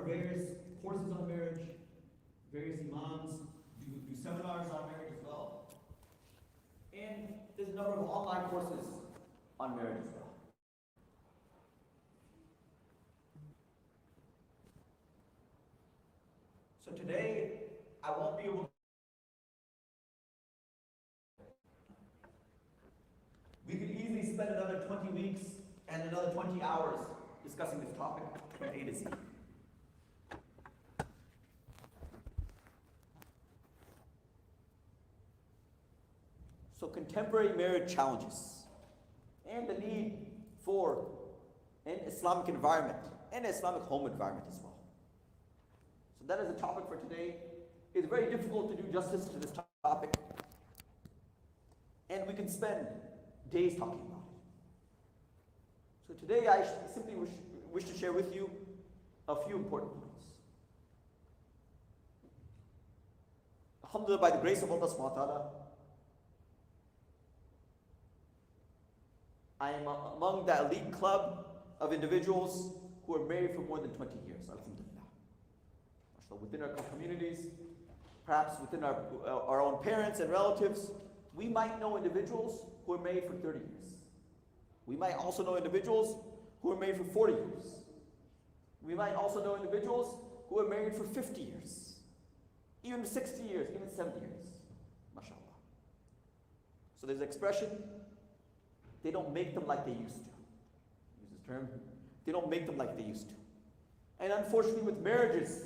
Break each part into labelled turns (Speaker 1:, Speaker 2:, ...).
Speaker 1: offer various courses on marriage. Various imams do seminars on marriage as well. And there's a number of online courses on marriage as well. So today, I won't be able to. We could easily spend another 20 weeks and another 20 hours discussing this topic from A to Z. So contemporary marriage challenges and the need for an Islamic environment and an Islamic home environment as well. So that is the topic for today. It's very difficult to do justice to this topic, and we can spend days talking about it. So today I simply wish to share with you a few important points. Alhamdulillah, by the grace of Allah subhanahu wa ta'ala, I am among the elite club of individuals who are married for more than 20 years. Alhamdulillah. So within our communities, perhaps within our own parents and relatives, we might know individuals who are married for 30 years. We might also know individuals who are married for 40 years. We might also know individuals who are married for 50 years, even 60 years, even 70 years. MashaAllah. So there's an expression, they don't make them like they used to. Use this term. They don't make them like they used to. And unfortunately with marriages,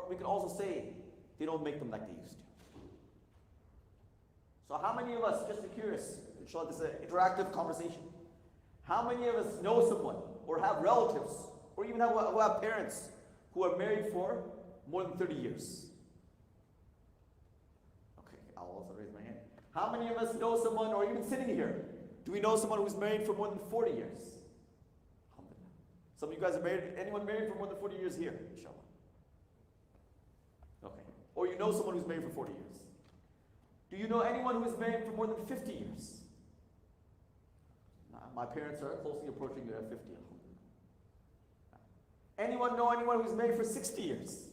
Speaker 1: we can also say they don't make them like they used to. So how many of us, just curious, inshallah this is an interactive conversation, how many of us know someone or have relatives or even who have parents who are married for more than 30 years? Okay, I'll also raise my hand. How many of us know someone, or even sitting here, do we know someone who's married for more than 40 years? Some of you guys are married. Anyone married for more than 40 years here? Inshallah. Okay. Or you know someone who's married for 40 years. Do you know anyone who is married for more than 50 years? My parents are closely approaching 50. Anyone know anyone who's married for 60 years?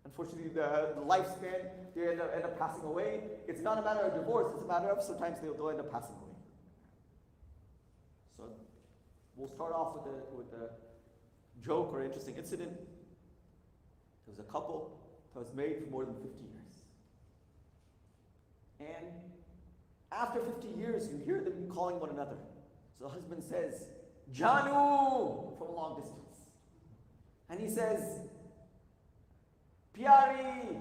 Speaker 1: Unfortunately, the lifespan, they end up passing away. It's not a matter of divorce, it's a matter of sometimes they'll end up passing away. So we'll start off with a joke or interesting incident. There was a couple that was married for more than 50 years. And after 50 years, you hear them calling one another. So the husband says, Janu, from a long distance. And he says, Pyari,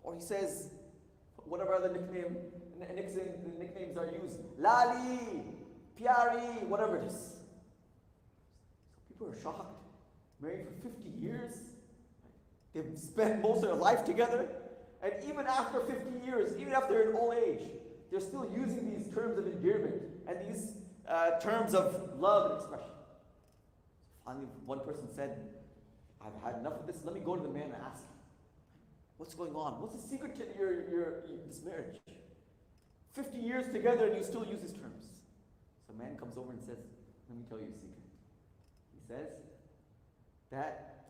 Speaker 1: or he says, whatever other nicknames are used, Lali, Pyari, whatever it is. So people are shocked. Married for 50 years. They've spent most of their life together. And even after 50 years, even after they're in old age, they're still using these terms of endearment and these terms of love and expression. Finally, one person said, I've had enough of this. Let me go to the man and ask him. What's going on? What's the secret to this marriage? 50 years together and you still use these terms. So a man comes over and says, let me tell you a secret. He says that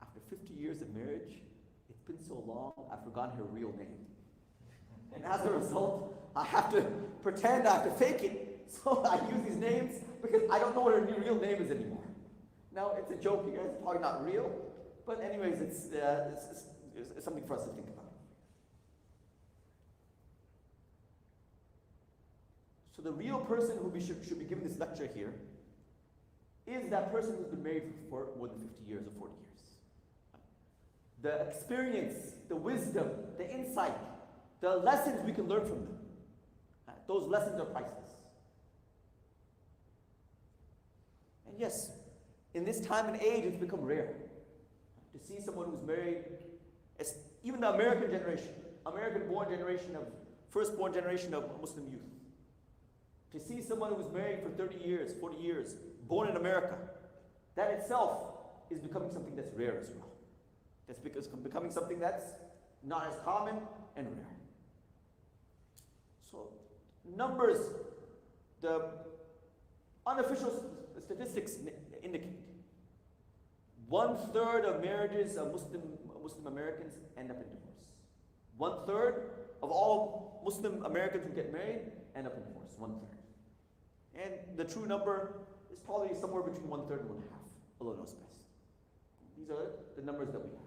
Speaker 1: after 50 years of marriage, it's been so long, I've forgotten her real name. And as a result, I have to pretend, I have to fake it. So I use these names because I don't know what her real name is anymore. Now, it's a joke, you guys, it's probably not real. But anyways, it's something for us to think about. So the real person who we should be giving this lecture here is that person who's been married for more than 50 years or 40 years. The experience, the wisdom, the insight, the lessons we can learn from them. Those lessons are priceless. And yes, in this time and age, it's become rare to see someone who's married, even the American generation, American-born generation of, first-born generation of Muslim youth. To see someone who's married for 30 years, 40 years, born in America, that itself is becoming something that's rare as well. That's becoming something that's not as common and rare. So, numbers, the unofficial statistics indicate 1/3 of marriages of Muslim Americans end up in divorce. 1/3 of all Muslim Americans who get married end up in divorce. 1/3. And the true number is probably somewhere between 1/3 and 1/2. Allah knows best. These are the numbers that we have.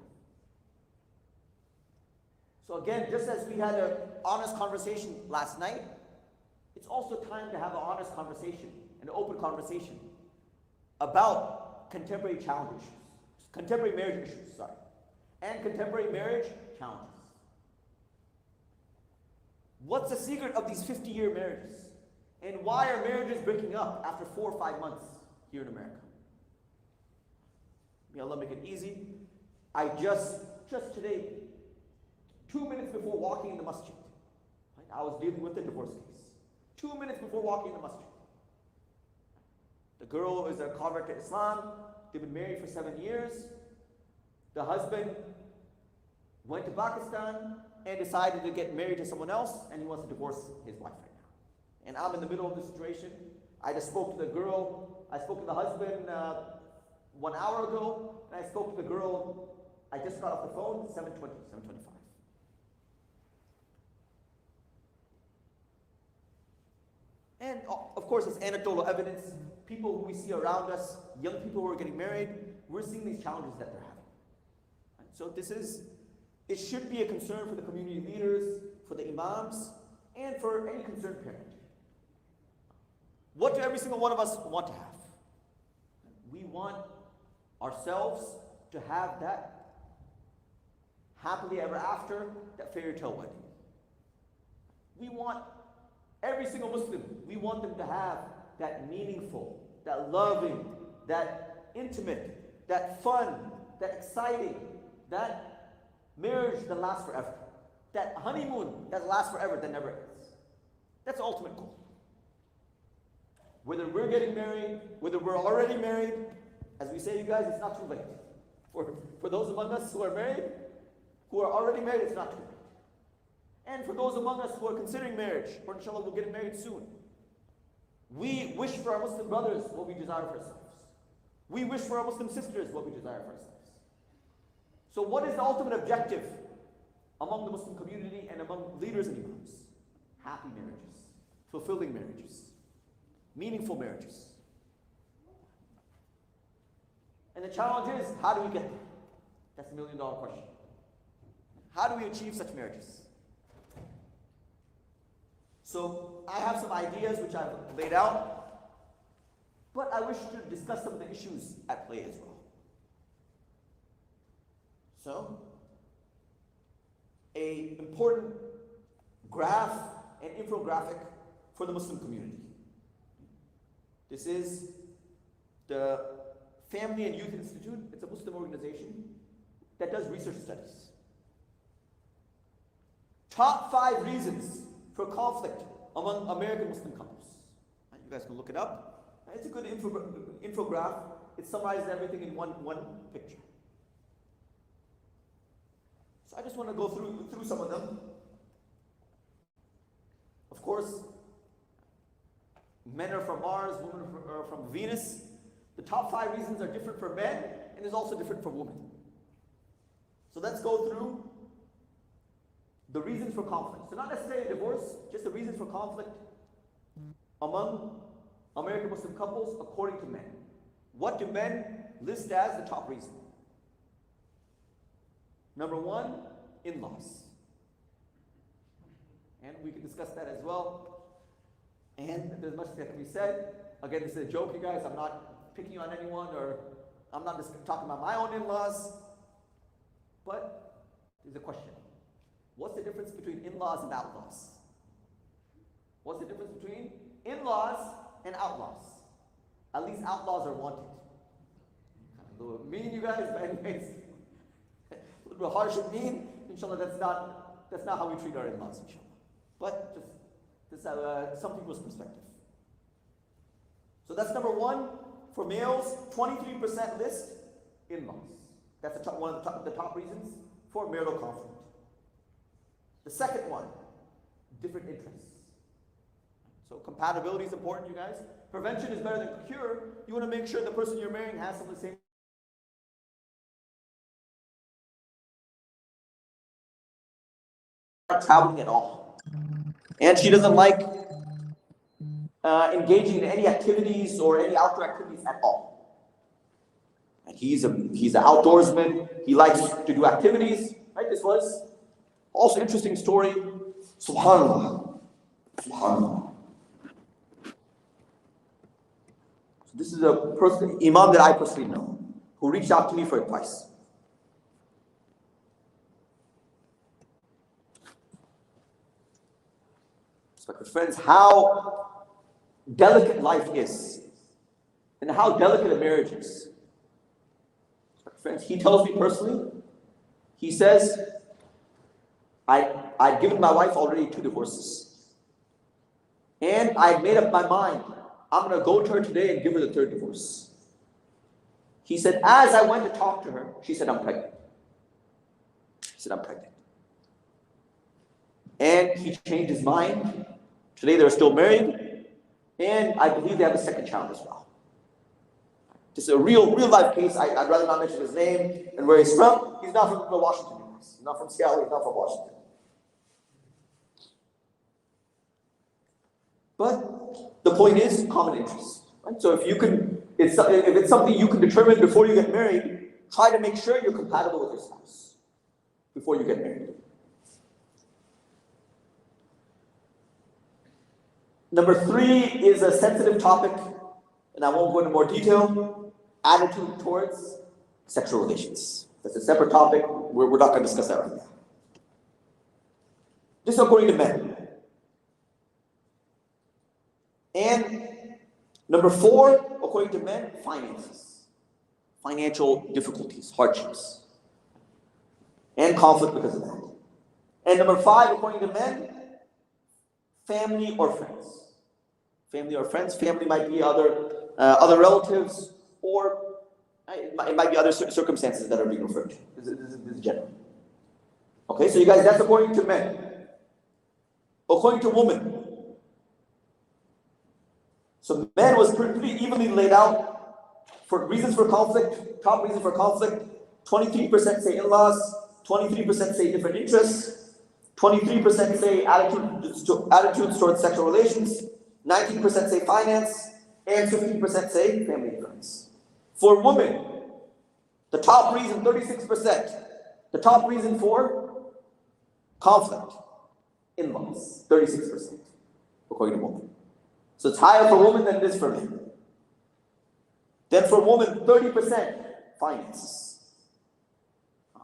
Speaker 1: So again, just as we had an honest conversation last night, it's also time to have an honest conversation, an open conversation about contemporary challenge issues, contemporary marriage issues, and contemporary marriage challenges. What's the secret of these 50-year marriages? And why are marriages breaking up after 4 or 5 months here in America? May Allah make it easy. I just today, 2 minutes before walking in the masjid, I was dealing with a divorce case. 2 minutes before walking in the masjid. The girl is a convert to Islam. They've been married for 7 years. The husband went to Pakistan and decided to get married to someone else, and he wants to divorce his wife right now. And I'm in the middle of the situation. I just spoke to the girl. I spoke to the husband 1 hour ago, and I spoke to the girl. I just got off the phone, 7:20, 7:25. And of course, it's anecdotal evidence. People who we see around us, young people who are getting married, we're seeing these challenges that they're having. Right? So it should be a concern for the community leaders, for the imams, and for any concerned parent. What do every single one of us want to have? We want ourselves to have that happily ever after, that fairy tale wedding. We want every single Muslim, we want them to have that meaningful, that loving, that intimate, that fun, that exciting, that marriage that lasts forever, that honeymoon that lasts forever, that never ends. That's the ultimate goal. Whether we're getting married, whether we're already married, as we say, you guys, it's not too late. For those among us who are married, who are already married, it's not too late. And for those among us who are considering marriage, or inshallah we'll get married soon, we wish for our Muslim brothers what we desire for ourselves. We wish for our Muslim sisters what we desire for ourselves. So what is the ultimate objective among the Muslim community and among leaders and imams? Happy marriages, fulfilling marriages, meaningful marriages. And the challenge is, how do we get there? That's $1 million question. How do we achieve such marriages? So I have some ideas which I've laid out, but I wish to discuss some of the issues at play as well. So, an important graph and infographic for the Muslim community. This is the Family and Youth Institute. It's a Muslim organization that does research studies. Top 5 reasons for conflict among American Muslim couples. You guys can look it up. It's a good infograph. It summarizes everything in one picture. So I just want to go through some of them. Of course, men are from Mars, women are from Venus. The top 5 reasons are different for men, and is also different for women. So let's go through the reasons for conflict. So not necessarily divorce, just the reasons for conflict among American Muslim couples according to men. What do men list as the top reason? Number 1, in-laws. And we can discuss that as well. And there's much that can be said. Again, this is a joke, you guys. I'm not picking on anyone, or I'm not just talking about my own in-laws. But there's a question. What's the difference between in-laws and outlaws? What's the difference between in-laws and outlaws? At least outlaws are wanted. A little mean, you guys, but anyways, a little bit harsh and mean. Inshallah, that's not how we treat our in-laws, inshallah. But just this is some people's perspective. So that's number 1 for males. 23% list in-laws. That's one of the top reasons for marital conflict. The second one, different interests. So compatibility is important, you guys. Prevention is better than cure. You want to make sure the person you're marrying has some of the same traveling at all. And she doesn't like engaging in any activities or any outdoor activities at all. And he's an outdoorsman. He likes to do activities. Right? This was also interesting story. Subhanallah. Subhanallah. So this is a person, imam that I personally know, who reached out to me for advice. But friends, how delicate life is, and how delicate a marriage is. But friends, he tells me personally, he says, I'd given my wife already 2 divorces. And I'd made up my mind, I'm going to go to her today and give her the 3rd divorce. He said, as I went to talk to her, she said, I'm pregnant. She said, I'm pregnant. And he changed his mind. Today they're still married, and I believe they have a 2nd child as well. This is a real life case. I'd rather not mention his name and where he's from. He's not from Washington. He's not from Seattle. He's not from Washington. But the point is common interest. Right? So if it's something you can determine before you get married, try to make sure you're compatible with your spouse before you get married. Number 3 is a sensitive topic, and I won't go into more detail. Attitude towards sexual relations. That's a separate topic. We're not going to discuss that right now. This is according to men. And number 4, according to men, finances. Financial difficulties, hardships. And conflict because of that. And number 5, according to men, family or friends. Family or friends. Family might be other relatives, or it might be other circumstances that are being referred to. This is general. Okay, so you guys, that's according to men. According to women. So men was pretty evenly laid out for reasons for conflict. Top reason for conflict: 23% say in-laws, 23% say different interests, 23% say attitudes towards sexual relations, 19% say finance, and 15% say family and friends. For women, the top reason, 36%, the top reason for conflict, in-laws, 36%, according to women. So it's higher for women than it is for men. Then for women, 30%, finances.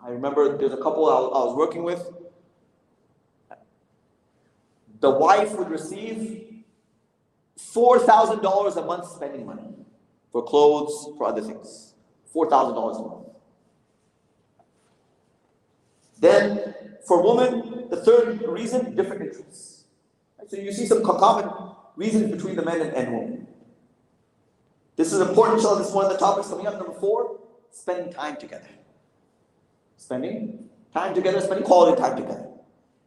Speaker 1: I remember there's a couple I was working with. The wife would receive $4,000 a month spending money for clothes, for other things. $4,000 a month. Then, for women, the third reason, different interests. So you see some common reasons between the men and women. This is important, so this is one of the topics coming up. Number 4, spending time together. Spending time together, spending quality time together.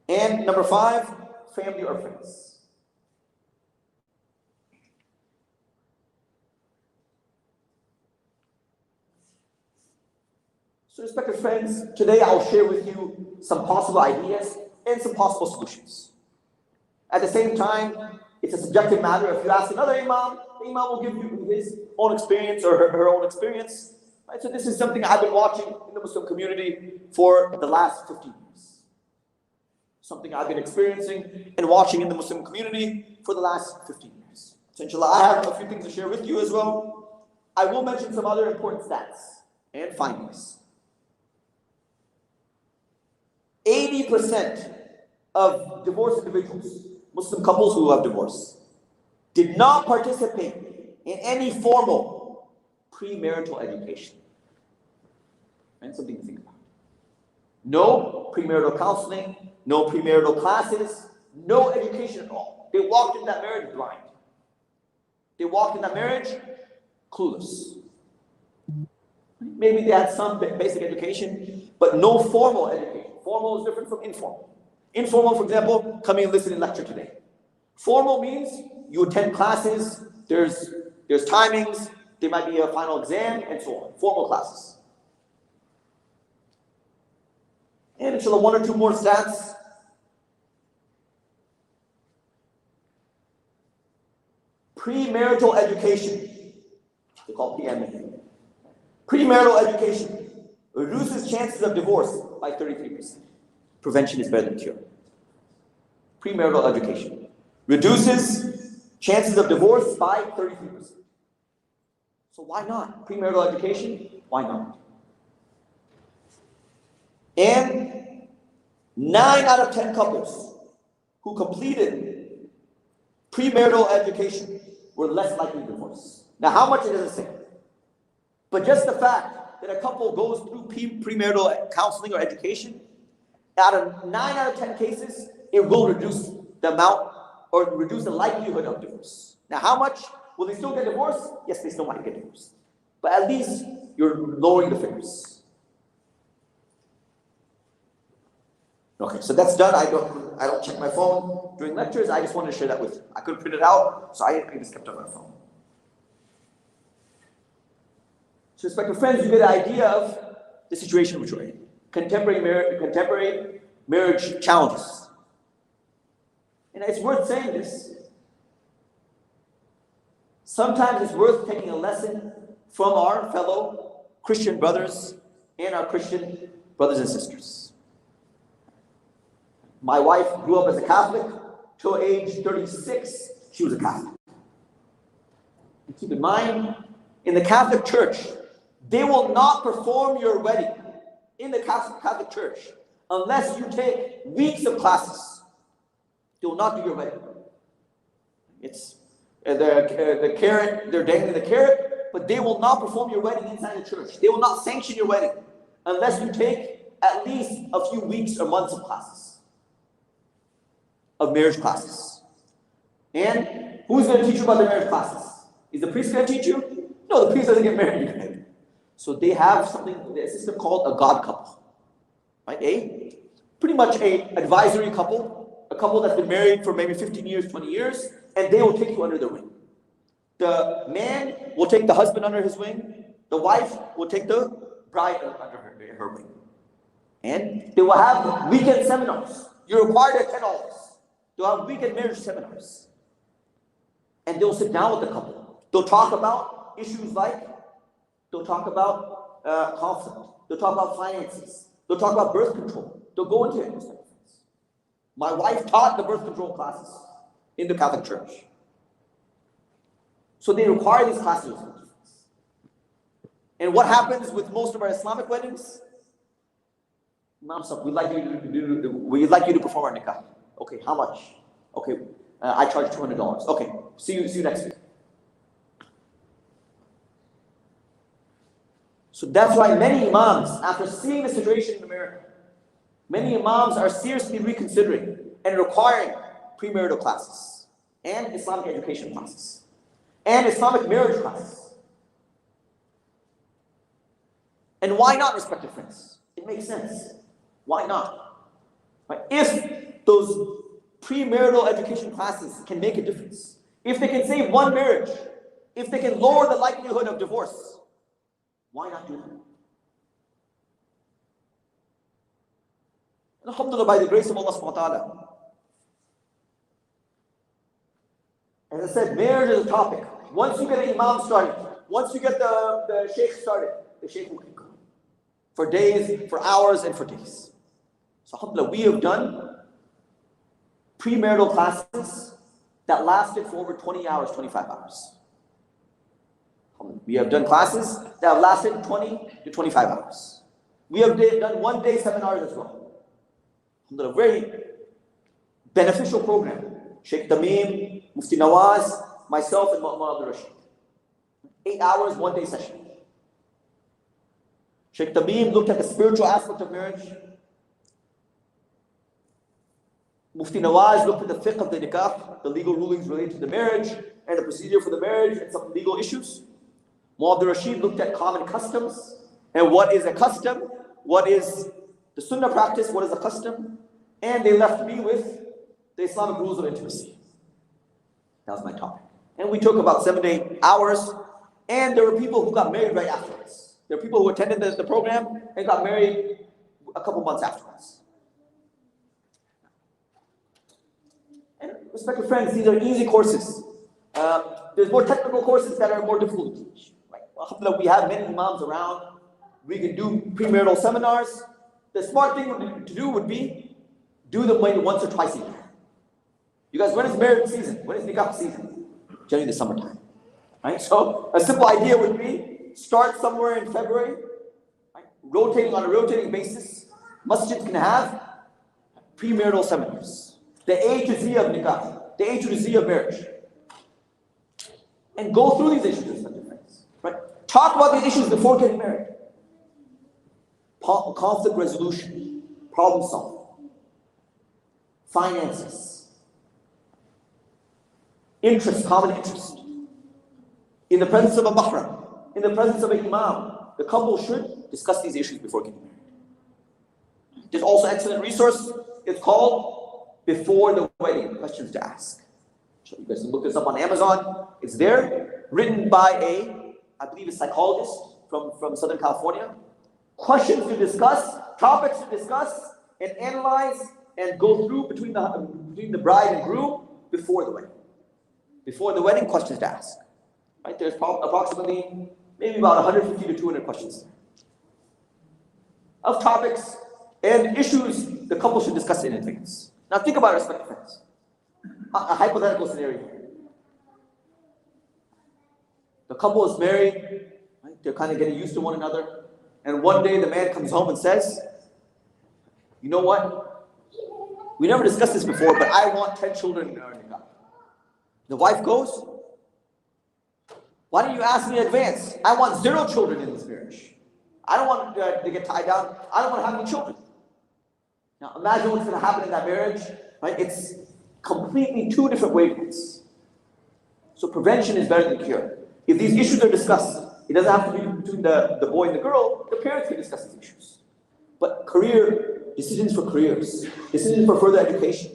Speaker 1: And number 5, family or friends. So respected friends, today I'll share with you some possible ideas and some possible solutions. At the same time, it's a subjective matter. If you ask another imam, the imam will give you his own experience or her own experience. Right? So this is something I've been watching in the Muslim community for the last 15 years. Something I've been experiencing and watching in the Muslim community for the last 15 years. So inshallah, I have a few things to share with you as well. I will mention some other important stats and findings. 80% of divorced individuals, Muslim couples who have divorced, did not participate in any formal premarital education. And something to think about. No premarital counseling, no premarital classes, no education at all. They walked in that marriage blind. They walked in that marriage clueless. Maybe they had some basic education, but no formal education. Formal is different from informal. Informal, for example, coming and listening to lecture today. Formal means you attend classes, there's timings, there might be a final exam, and so on. Formal classes. And inshallah, 1 or 2 more stats. premarital education, they call PME. Premarital education reduces chances of divorce by 33%. Prevention is better than cure. Premarital education reduces chances of divorce by 33%. So why not? Premarital education, why not? And 9 out of 10 couples who completed premarital education were less likely to divorce. Now, how much it doesn't say. But just the fact that a couple goes through premarital counseling or education, out of 9 out of 10 cases, it will reduce the amount or reduce the likelihood of divorce. Now, how much? Will they still get divorced? Yes, they still might get divorced. But at least you're lowering the figures. Okay, so that's done. I don't check my phone during lectures. I just wanted to share that with you. I couldn't print it out, so I just kept it on my phone. So, respected friends, you get an idea of the situation which we're in. Contemporary marriage challenges. And it's worth saying this. Sometimes it's worth taking a lesson from our fellow Christian brothers and our Christian brothers and sisters. My wife grew up as a Catholic. Till age 36, she was a Catholic. And keep in mind, in the Catholic Church, they will not perform your wedding in the Catholic Church unless you take weeks of classes. They will not do your wedding. It's the carrot, they're dangling the carrot, but they will not perform your wedding inside the church. They will not sanction your wedding unless you take at least a few weeks or months of classes, of marriage classes. And who's going to teach you about the marriage classes? Is the priest going to teach you? No, the priest doesn't get married. So they have a system called a God couple, right? Pretty much a advisory couple, a couple that's been married for maybe 15 years, 20 years, and they will take you under their wing. The man will take the husband under his wing. The wife will take the bride under her wing. And they will have weekend seminars. You're required to attend all this. They'll have weekend marriage seminars. And they'll sit down with the couple. They'll talk about issues like, they'll talk about conflict. They'll talk about finances. They'll talk about birth control. They'll go into it. My wife taught the birth control classes in the Catholic Church. So they require these classes. And what happens with most of our Islamic weddings? Imam Sahib, we'd like you to perform our nikah. Okay, how much? Okay, I charge $200. Okay, see you next week. So that's why many imams, after seeing the situation in America, many imams are seriously reconsidering and requiring premarital classes and Islamic education classes and Islamic marriage classes. And why not, respected friends? It makes sense. Why not? Right? If those premarital education classes can make a difference, if they can save one marriage, if they can lower the likelihood of divorce, why not do that? Alhamdulillah, by the grace of Allah subhanahu wa ta'ala. As I said, marriage is a topic. Once you get an imam started, once you get the sheikh started, the sheikh will keep going. For days, for hours, and for days. So alhamdulillah, we have done premarital classes that lasted for over 20 hours, 25 hours. We have done classes that have lasted 20 to 25 hours. We have done one-day seminars as well. A very beneficial program. Sheikh Tamim, Mufti Nawaz, myself, and Abdullah. 8 hours, one-day session. Sheikh Tamim looked at the spiritual aspect of marriage. Mufti Nawaz looked at the fiqh of the nikah, the legal rulings related to the marriage, and the procedure for the marriage, and some legal issues. Abdullah looked at common customs, and what is a custom, what is the sunnah practice, what is a custom, and they left me with the Islamic rules of intimacy. That was my topic. And we took about 7 to 8 hours, and there were people who got married right afterwards. There were people who attended the program and got married a couple months afterwards. And respected friends, these are easy courses. There's more technical courses that are more difficult to teach. Right? Alhamdulillah, we have many imams around. We can do premarital seminars. The smart thing to do would be do them maybe once or twice a year. You guys, when is marriage season? When is nikah season? Generally the summertime. Right? So a simple idea would be start somewhere in February, right? Rotating on a rotating basis. Masjid can have premarital seminars. The A to Z of nikah, the A to Z of marriage. And go through these issues, right? Talk about these issues before getting married. Conflict resolution, problem solving, finances, interest, common interest. In the presence of a mahram, in the presence of an imam, the couple should discuss these issues before getting married. There's also an excellent resource. It's called Before the Wedding, Questions to Ask. So you guys can look this up on Amazon. It's there, written by I believe a psychologist from Southern California. Questions to discuss, topics to discuss, and analyze and go through between the bride and groom before the wedding. Before the wedding, questions to ask. Right? There's approximately maybe about 150 to 200 questions of topics and issues the couple should discuss in advance. Now think about it, respected friends. A hypothetical scenario. The couple is married, right? They're kind of getting used to one another. And one day the man comes home and says, you know what? We never discussed this before, but I want 10 children in our nikah. The wife goes, why don't you ask me in advance? I want 0 children in this marriage. I don't want to get tied down. I don't want to have any children. Now imagine what's going to happen in that marriage. Right? It's completely 2 different wavelengths. So prevention is better than cure. If these issues are discussed, it doesn't have to be between the boy and the girl. The parents can discuss these issues. But decisions for careers, decisions for further education,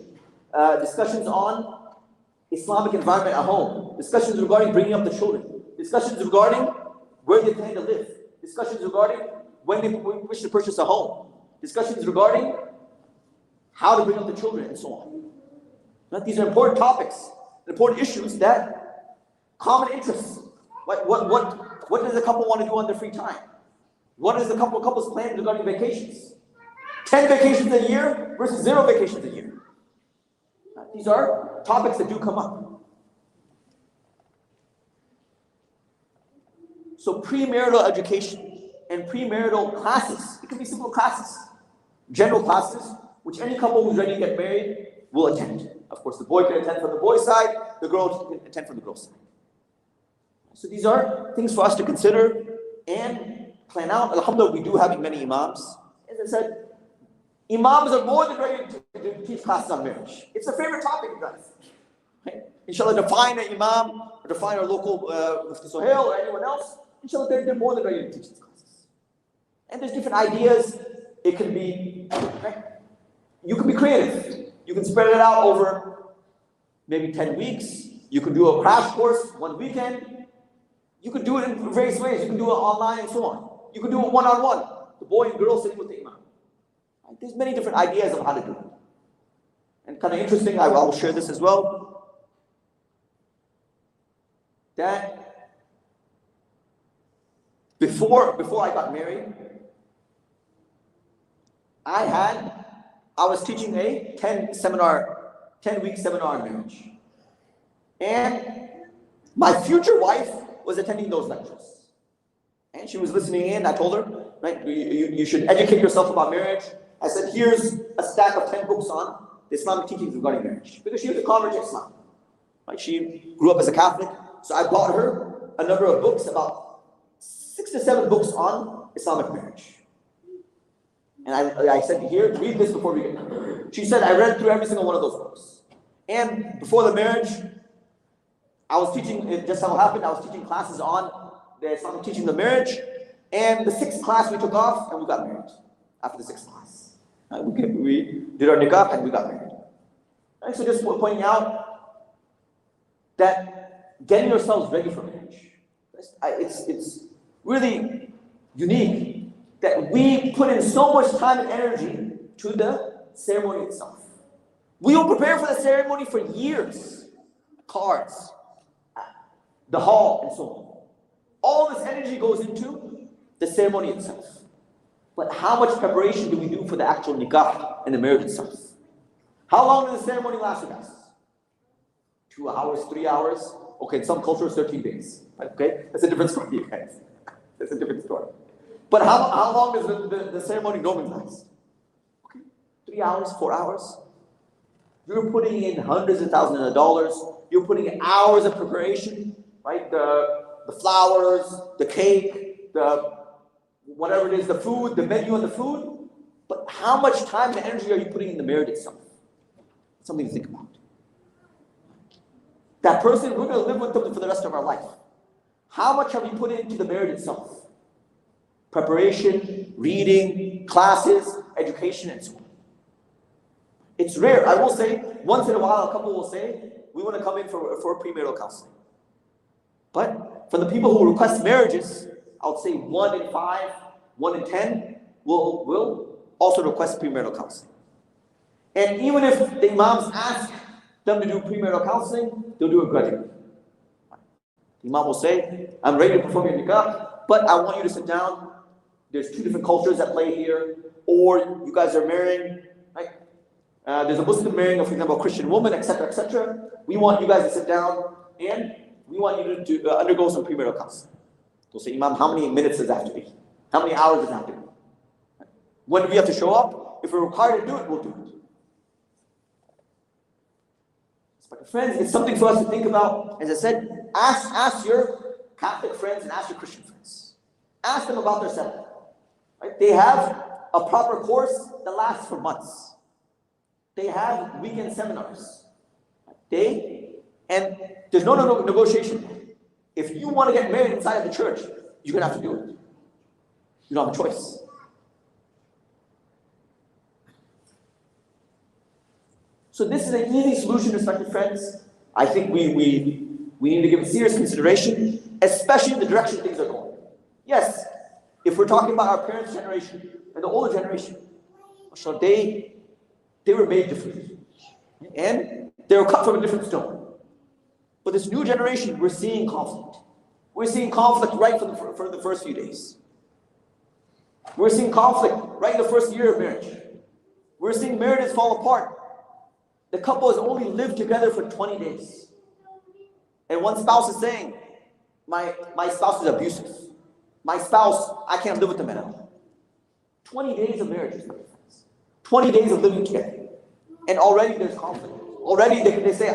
Speaker 1: discussions on Islamic environment at home, discussions regarding bringing up the children, discussions regarding where they plan to live, discussions regarding when they wish to purchase a home, discussions regarding how to bring up the children, and so on. Right? These are important topics, important issues that common interests. What does a couple want to do on their free time? What is the couple's plan regarding vacations? 10 vacations a year versus 0 vacations a year. These are topics that do come up. So premarital education and premarital classes, it can be simple classes, general classes, which any couple who's ready to get married will attend. Of course, the boy can attend from the boy's side, the girl can attend from the girl's side. So these are things for us to consider and plan out. Alhamdulillah, we do have many imams. As I said, imams are more than ready to teach classes on marriage. It's a favorite topic, you guys. Right? Inshallah, define an imam, or define our local Mufti Sohail or anyone else. Inshallah, they're more than ready to teach these classes. And there's different ideas. It can be, right? You can be creative. You can spread it out over maybe 10 weeks. You can do a crash course one weekend. You could do it in various ways. You can do it online and so on. You could do it one-on-one. The boy and girl sitting with the imam. Right? There's many different ideas of how to do it. And kind of interesting, I will share this as well, that before I got married, I was teaching a 10-week seminar on marriage. And my future wife was attending those lectures. And she was listening in. I told her, right, you should educate yourself about marriage. I said, here's a stack of 10 books on the Islamic teachings regarding marriage. Because she was a convert to Islam. Right? She grew up as a Catholic. So I bought her a number of books, about 6 to 7 books on Islamic marriage. And I said, here, read this before we get married. She said, I read through every single one of those books. And before the marriage, I was teaching, it just so happened, I was teaching classes on the Islamic teaching of marriage. And the 6th class we took off and we got married after the 6th class. We did our nikah and we got married. Right? So just pointing out that getting yourselves ready for marriage. It's really unique that we put in so much time and energy to the ceremony itself. We will prepare for the ceremony for years. Cards, the hall, and so on. All this energy goes into the ceremony itself. But how much preparation do we do for the actual nikah and the marriage itself? How long does the ceremony last with us? 2 hours, 3 hours? Okay, in some cultures, 13 days. Okay, that's a different story, guys. That's a different story. But how long does the ceremony normally last? Okay, 3 hours, 4 hours? You're putting in hundreds of thousands of dollars. You're putting in hours of preparation, right? The flowers, the cake, whatever it is, the food, the menu and the food. But how much time and energy are you putting in the marriage itself? Something to think about. That person, we're going to live with them for the rest of our life. How much have you put into the marriage itself? Preparation, reading, classes, education, and so on. It's rare. I will say, once in a while, a couple will say, we want to come in for premarital counseling. But for the people who request marriages, I would say 1 in 5, 1 in 10 will also request premarital counseling. And even if the imams ask them to do premarital counseling, they'll do it grudgingly. The imam will say, I'm ready to perform your nikah, but I want you to sit down. There's 2 different cultures at play here. Or you guys are marrying, right? There's a Muslim marrying, for example, a Christian woman, etc., etc. We want you guys to sit down and we want you to undergo some premarital counseling. They'll say, Imam, how many minutes does that have to be? How many hours does that have to be? When do we have to show up? If we're required to do it, we'll do it. But friends, it's something for us to think about. As I said, ask your Catholic friends and ask your Christian friends. Ask them about their setup. Right? They have a proper course that lasts for months. They have weekend seminars. And there's no negotiation. If you want to get married inside of the church, you're going to have to do it. You don't have a choice. So this is an easy solution, respected friends. I think we need to give it serious consideration, especially in the direction things are going. Yes, if we're talking about our parents' generation and the older generation, so they were made differently. And they were cut from a different stone. But this new generation, we're seeing conflict. We're seeing conflict right for the first few days. We're seeing conflict right in the first year of marriage. We're seeing marriages fall apart. The couple has only lived together for 20 days. And one spouse is saying, my spouse is abusive. My spouse, I can't live with them at all. 20 days of marriage, 20 days of living together. And already there's conflict. Already they say,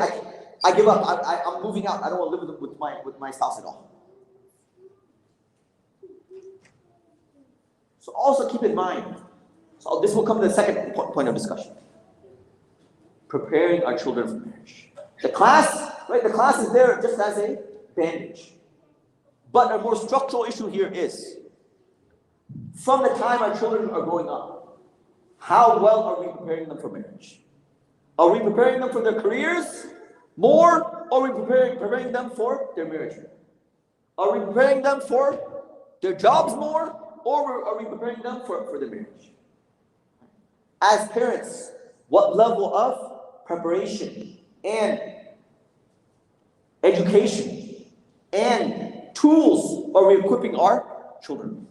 Speaker 1: I give up, I'm moving out. I don't want to live with my spouse at all. So also keep in mind, so this will come to the second point of discussion. Preparing our children for marriage. The class, right? The class is there just as a bandage. But a more structural issue here is, from the time our children are growing up, how well are we preparing them for marriage? Are we preparing them for their careers more, or are we preparing them for their marriage? Are we preparing them for their jobs more, or are we preparing them for their marriage? As parents, what level of preparation and education and tools are we equipping our children?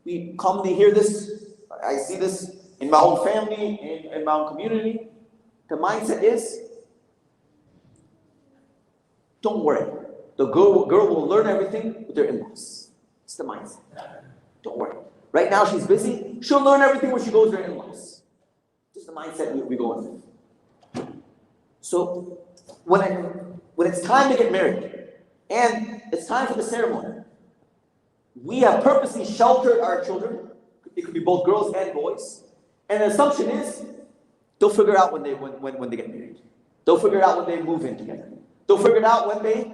Speaker 1: We commonly hear this, I see this in my own family, in my own community. The mindset is, don't worry, the girl will learn everything with their in-laws. It's the mindset. Don't worry. Right now she's busy, she'll learn everything when she goes to her in-laws. This is the mindset we go in. So when it's time to get married and it's time for the ceremony, we have purposely sheltered our children. It could be both girls and boys. And the assumption is they'll figure it out when they get married. They'll figure it out when they move in together. They'll figure it out when they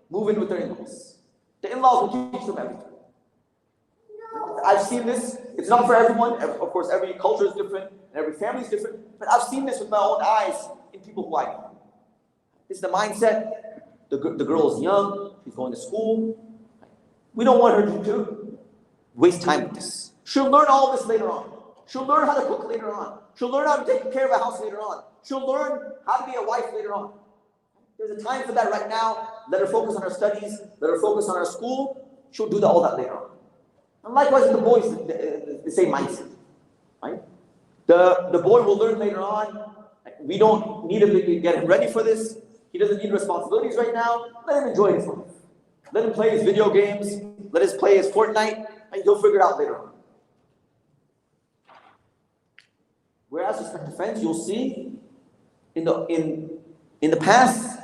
Speaker 1: move in with their in-laws. The in-laws will teach them everything. I've seen this. It's not for everyone. Of course, every culture is different and every family is different. But I've seen this with my own eyes in people who I know. It's the mindset. The girl is young. She's going to school. We don't want her to waste time with this. She'll learn all this later on. She'll learn how to cook later on. She'll learn how to take care of a house later on. She'll learn how to be a wife later on. There's a time for that right now. Let her focus on her studies. Let her focus on her school. She'll do all that later on. And likewise with the boys, the same mindset. Right? The boy will learn later on. We don't need to get him ready for this. He doesn't need responsibilities right now. Let him enjoy his life. Let him play his video games. Let him play his Fortnite. And he'll figure it out later on. Whereas, respected friends, you'll see in the past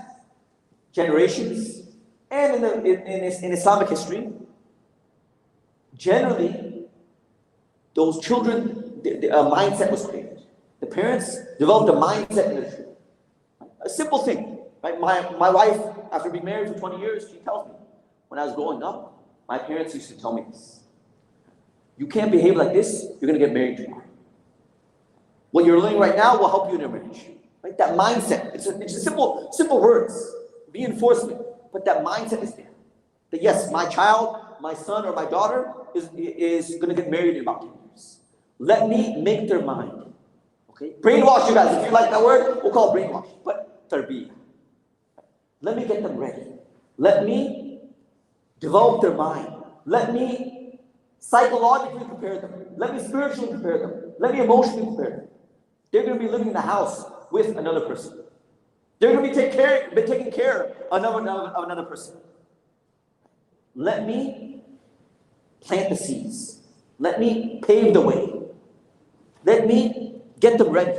Speaker 1: generations and in Islamic history, generally, those children, a mindset was created. The parents developed a mindset in their children. A simple thing. Right? My wife, after being married for 20 years, she tells me, when I was growing up, my parents used to tell me this. You can't behave like this, you're going to get married tomorrow. What you're learning right now will help you in your marriage. Right? That mindset, it's a simple words, reinforcement, but that mindset is there. That yes, my child, my son or my daughter is going to get married in about 10 years. Let me make their mind. Okay? Brainwash, you guys. If you like that word, we'll call it brainwash. But tarbiyah. Let me get them ready. Let me develop their mind. Let me psychologically prepare them. Let me spiritually prepare them. Let me emotionally prepare them. They're going to be living in the house with another person. They're going to be taking care of another person. Let me plant the seeds. Let me pave the way. Let me get them ready.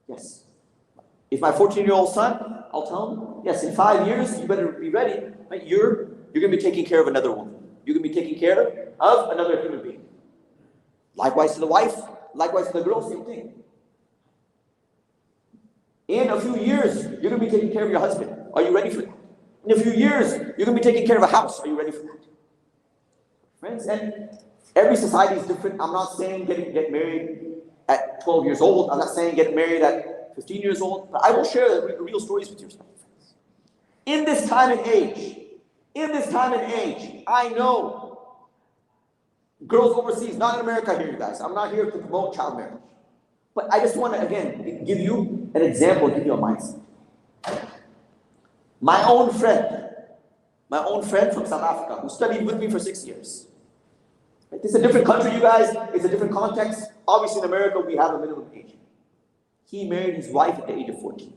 Speaker 1: Yes. If my 14-year-old son, I'll tell him, yes, in 5 years, you better be ready. Right? You're going to be taking care of another woman. You're going to be taking care of another human being. Likewise to the wife, likewise to the girl, same thing. In a few years, you're going to be taking care of your husband. Are you ready for that? In a few years, you're going to be taking care of a house. Are you ready for that? Friends, and every society is different. I'm not saying get married at 12 years old. I'm not saying get married at 15 years old. But I will share real stories with you, friends. In this time and age, I know girls overseas, not in America here, you guys. I'm not here to promote child marriage. But I just want to, again, give you an example, give you a mindset. My own friend from South Africa, who studied with me for 6 years. It's a different country, you guys. It's a different context. Obviously, in America, we have a minimum age. He married his wife at the age of 14.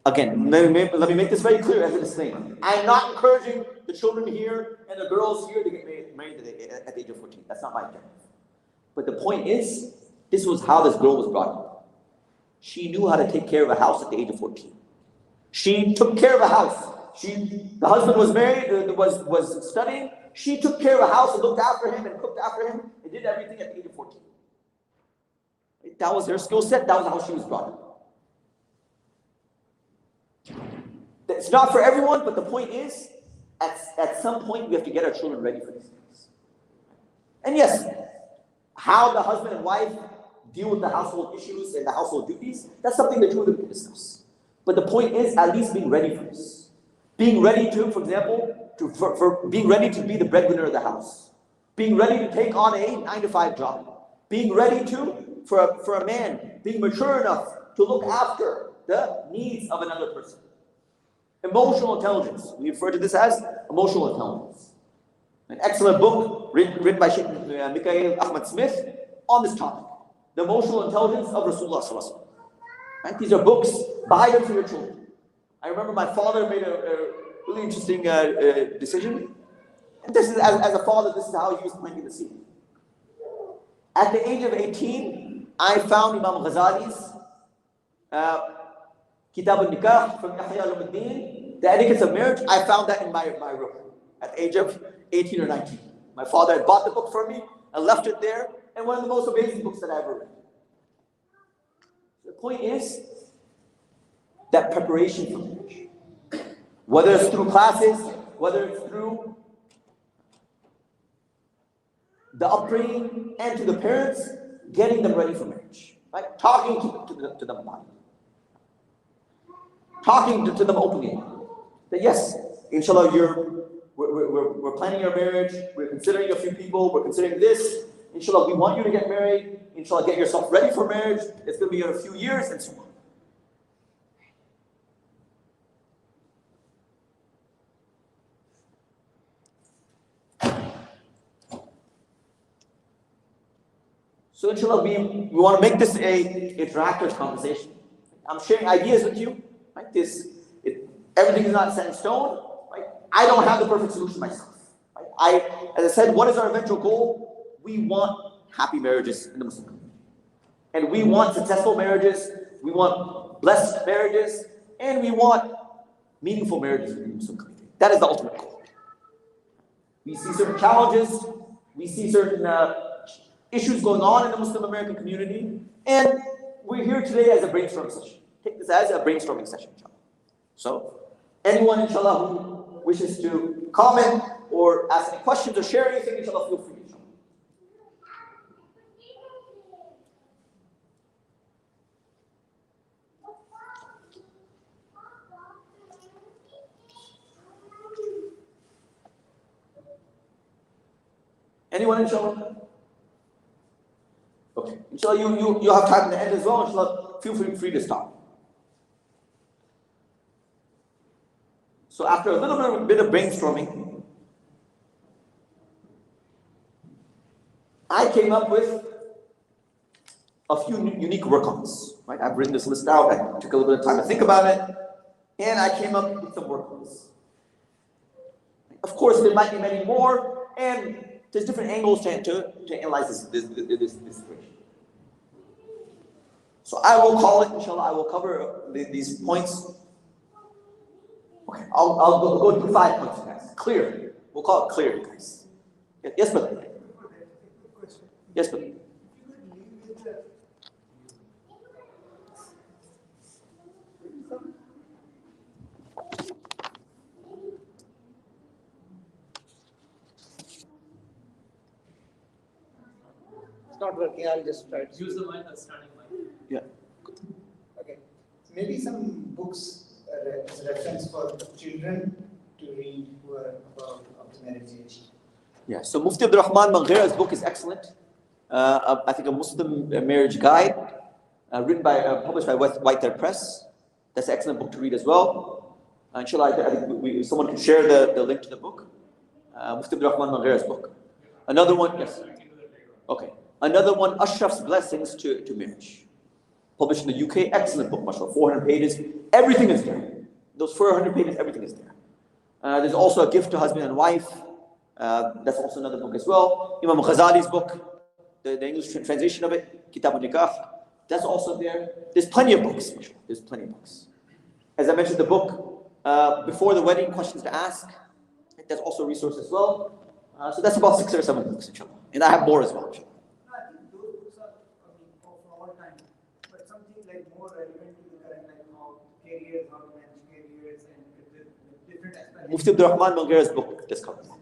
Speaker 1: Again, let me make this very clear as a disclaimer. I'm not encouraging the children here and the girls here to get married at the age of 14. That's not my objective. But the point is, this was how this girl was brought up. She knew how to take care of a house at the age of 14. She took care of a house. The husband was married, was studying. She took care of a house and looked after him and cooked after him and did everything at the age of 14. That was her skill set. That was how she was brought up. It's not for everyone, but the point is, at some point, we have to get our children ready for these things. And yes, how the husband and wife deal with the household issues and the household duties, that's something the two of them can discuss. But the point is, at least being ready for this. Being ready to, for example, for being ready to be the breadwinner of the house. Being ready to take on a 9-to-5 job. Being ready to, for a man, being mature enough to look after the needs of another person. Emotional intelligence. We refer to this as emotional intelligence. An excellent book written by Sheikh Mikhail Ahmad Smith on this topic. The emotional intelligence of Rasulullah Sallallahu Alaihi Wasallam. Right? These are books. Buy them for your children. I remember my father made a really interesting decision. And this is, as a father, this is how he was planting the seed. At the age of 18, I found Imam Ghazali's Kitab al-Nikah from Ihya al-Muddin, the etiquettes of marriage. I found that in my room at the age of 18 or 19. My father had bought the book for me. I left it there, and one of the most amazing books that I ever read. The point is that preparation for marriage, whether it's through classes, whether it's through the upbringing and to the parents, getting them ready for marriage, right? Talking to them about it. Talking to them openly. That yes, inshallah, we're planning your marriage, we're considering a few people, we're considering this. Inshallah, we want you to get married. Inshallah, get yourself ready for marriage. It's going to be in a few years and so on. So inshallah, we want to make this a interactive conversation. I'm sharing ideas with you, right? Everything is not set in stone, right? I don't have the perfect solution myself. Right? As I said, what is our eventual goal? We want happy marriages in the Muslim community. And we want successful marriages, we want blessed marriages, and we want meaningful marriages in the Muslim community. That is the ultimate goal. We see certain challenges, we see certain issues going on in the Muslim American community, and we're here today as a brainstorming session. Take this as a brainstorming session, inshallah. So, anyone, inshallah, who wishes to comment or ask any questions or share anything, inshallah, feel free, inshallah. Anyone, inshallah? Okay. Inshallah, you have time at the end as well. Inshallah, feel free to stop. So after a little bit of brainstorming, I came up with a few unique work-ons. Right? I've written this list out. I took a little bit of time to think about it, and I came up with some work-ons. Of course, there might be many more, and there's different angles to analyze this situation. So I will call it, inshallah, I will cover these points. Okay, I'll go through 5 points, guys. Clear. We'll call it clear, guys. Yes, brother. Yes, brother.
Speaker 2: Not working, I'll just try to
Speaker 3: use the mic that's standing mic.
Speaker 1: Yeah.
Speaker 2: Okay. So maybe some books as a reference for children to read who are above the marriage age.
Speaker 1: Yeah, so Mufti Abdurrahman Manghira's book is excellent. I think a Muslim marriage guide, published by White Thread Press. That's an excellent book to read as well. Inshallah, I think someone can share the link to the book. Mufti Abdurrahman Manghira's book. Another one, yes. Okay. Another one, Ashraf's Blessings to Marriage. Published in the UK, excellent book, mashallah, 400 pages. Everything is there. Those 400 pages, everything is there. There's also a gift to husband and wife. That's also another book as well. Imam Ghazali's book, the English translation of it, Kitab al-Nikah, that's also there. There's plenty of books. There's plenty of books. As I mentioned, the book, Before the Wedding, Questions to Ask, that's also a resource as well. So that's about 6 or 7 books, inshallah. And I have more as well, inshallah.
Speaker 2: I think those books are for all time, but something like more relevant to the current, like how to manage careers, and the different aspects.
Speaker 1: Mufti Abdurrahman Manghira's book just covers that.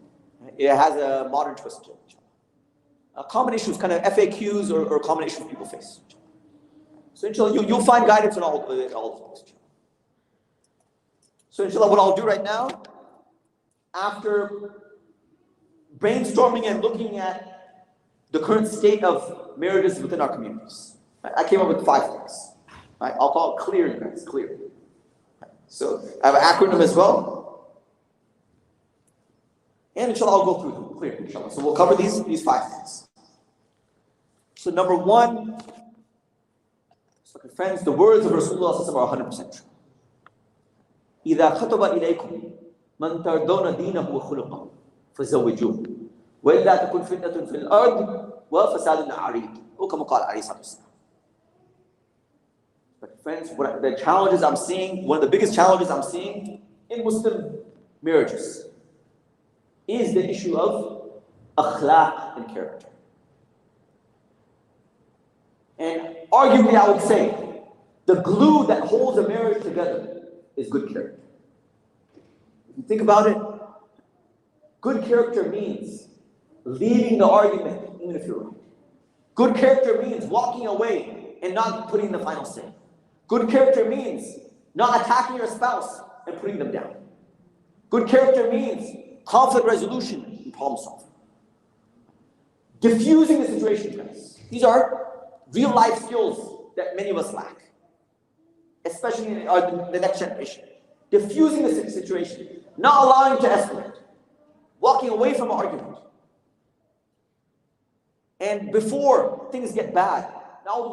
Speaker 1: It has a modern twist to it. Common issues, kind of FAQs or common issues people face. So inshallah, you'll find guidance in all those books. So inshallah, what I'll do right now, after brainstorming and looking at the current state of marriages within our communities, I came up with 5 things. Right? I'll call it clear, guys, clear. So I have an acronym as well. And inshallah, I'll go through them, clear, inshallah. So we'll cover these 5 things. So number 1, so friends, the words of Rasulullah are 100% true. إِذَا خَطَبَ إِلَيْكُمْ مَنْ تَرْضَوْنَ دِينَهُ وَخُلُقَهُ فَزَوِّجُوهُ وَإِلَّا تَكُنْ فِتْنَةٌ فِي الْأَرْضِ وَفَسَادٌ عَرِيضٌ أو كما قال عليه الصلاة والسلام. But friends, the challenges I'm seeing, one of the biggest challenges I'm seeing in Muslim marriages is the issue of akhlaq and character. And arguably, I would say, the glue that holds a marriage together is good character. If you think about it, good character means leading the argument even if you're right. Good character means walking away and not putting the final say. Good character means not attacking your spouse and putting them down. Good character means conflict resolution and problem solving. Diffusing the situation, guys. These are real life skills that many of us lack, especially in the next generation. Diffusing the situation, not allowing it to escalate, walking away from an argument. And before things get bad, now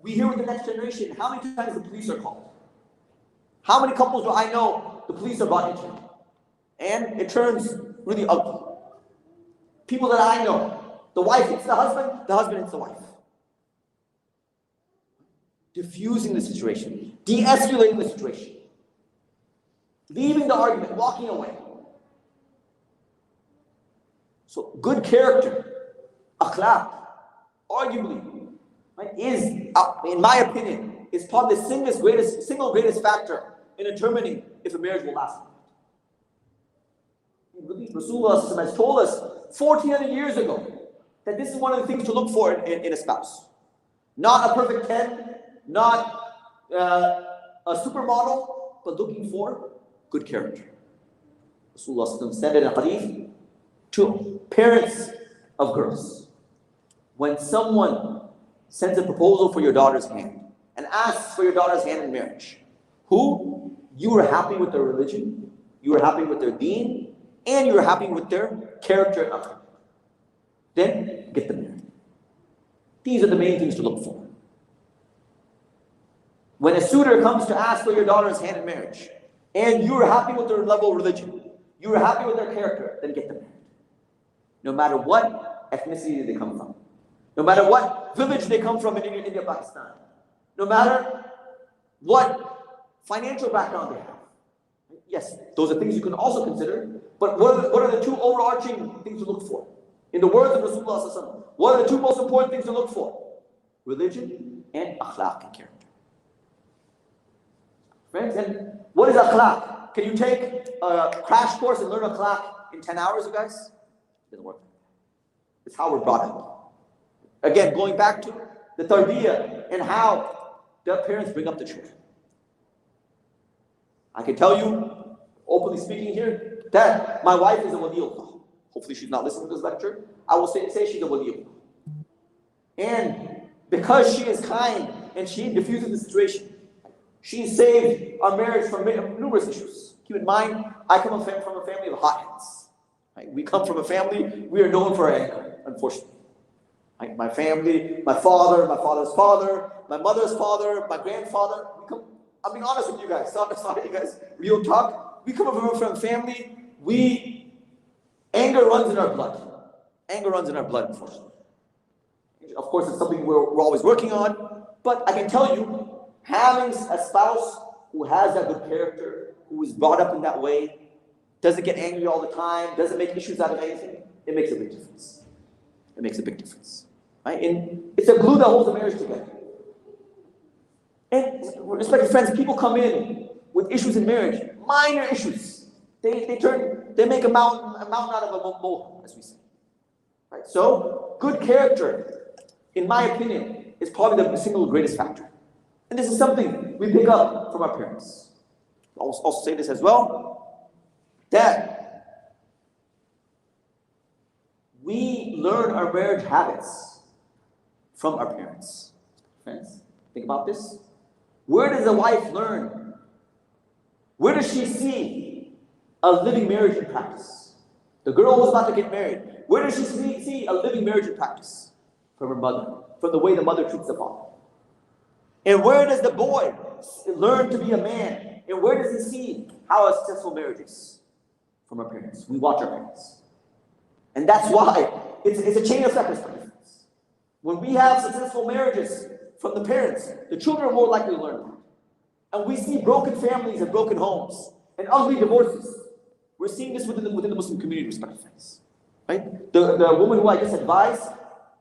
Speaker 1: we hear with the next generation, how many times the police are called? How many couples do I know the police are brought into? And it turns really ugly. People that I know, the wife hits the husband hits the wife. Diffusing the situation, de-escalating the situation, leaving the argument, walking away. So good character, akhlaq, arguably, right, is, in my opinion, is probably the single greatest factor in determining if a marriage will last. Rasulullah has told us 1400 years ago that this is one of the things to look for in a spouse. Not a perfect 10, not a supermodel, but looking for good character. Rasulullah said in a hadith to parents of girls, when someone sends a proposal for your daughter's hand and asks for your daughter's hand in marriage, who you are happy with their religion, you are happy with their deen, and you are happy with their character and akhlaq, then get them married. These are the main things to look for. When a suitor comes to ask for your daughter's hand in marriage, and you are happy with their level of religion, you are happy with their character, then get them married. No matter what ethnicity they come from, no matter what village they come from in India, Pakistan, no matter what financial background they have. Yes, those are things you can also consider, but what are the two overarching things to look for? In the words of Rasulullah, what are the two most important things to look for? Religion and akhlaq and character. Friends, and what is akhlaq? Can you take a crash course and learn akhlaq in 10 hours, you guys? It doesn't work. It's how we're brought up. Again, going back to the tarbiyah and how the parents bring up the children. I can tell you, openly speaking here, that my wife is a waliullah. Hopefully she's not listening to this lecture. I will say she's a waliullah. And because she is kind and she diffuses the situation, she saved our marriage from numerous issues. Keep in mind, I come from a family of hotheads. Right? We come from a family, we are known for our anger, unfortunately. Right? My family, my father's father, my mother's father, my grandfather, I'm being honest with you guys. Sorry, you guys. Real talk. We come from a family. Anger runs in our blood. Anger runs in our blood, unfortunately. Of course, it's something we're always working on. But I can tell you, having a spouse who has that good character, who is brought up in that way, doesn't get angry all the time, doesn't make issues out of anything, it makes a big difference. It makes a big difference. Right? And it's a glue that holds a marriage together. And respected friends, people come in with issues in marriage, minor issues. They make a mountain out of a molehill, as we say. Right? So, good character, in my opinion, is probably the single greatest factor. And this is something we pick up from our parents. I'll also say this as well, that we learn our marriage habits from our parents. Friends, think about this. Where does a wife learn? Where does she see a living marriage in practice? The girl who's about to get married, where does she see a living marriage in practice? From her mother, from the way the mother treats the father. And where does the boy learn to be a man? And where does he see how a successful marriage is? From our parents. We watch our parents. And that's why it's a chain of effect. When we have successful marriages from the parents, the children are more likely to learn that. And we see broken families and broken homes and ugly divorces. We're seeing this within the Muslim community, respected friends. Right? The woman who I just advised,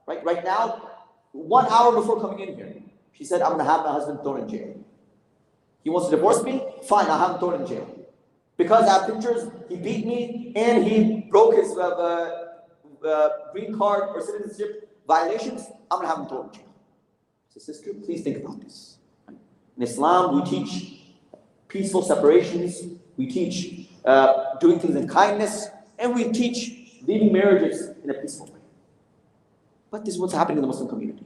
Speaker 1: right now, 1 hour before coming in here, she said, I'm going to have my husband thrown in jail. He wants to divorce me? Fine, I'll have him thrown in jail. Because I have pictures, he beat me, and he broke his green card or citizenship violations, I'm going to have him thrown in jail. So sister, please think about this. In Islam, we teach peaceful separations, we teach doing things in kindness, and we teach leaving marriages in a peaceful way. But this is what's happening in the Muslim community.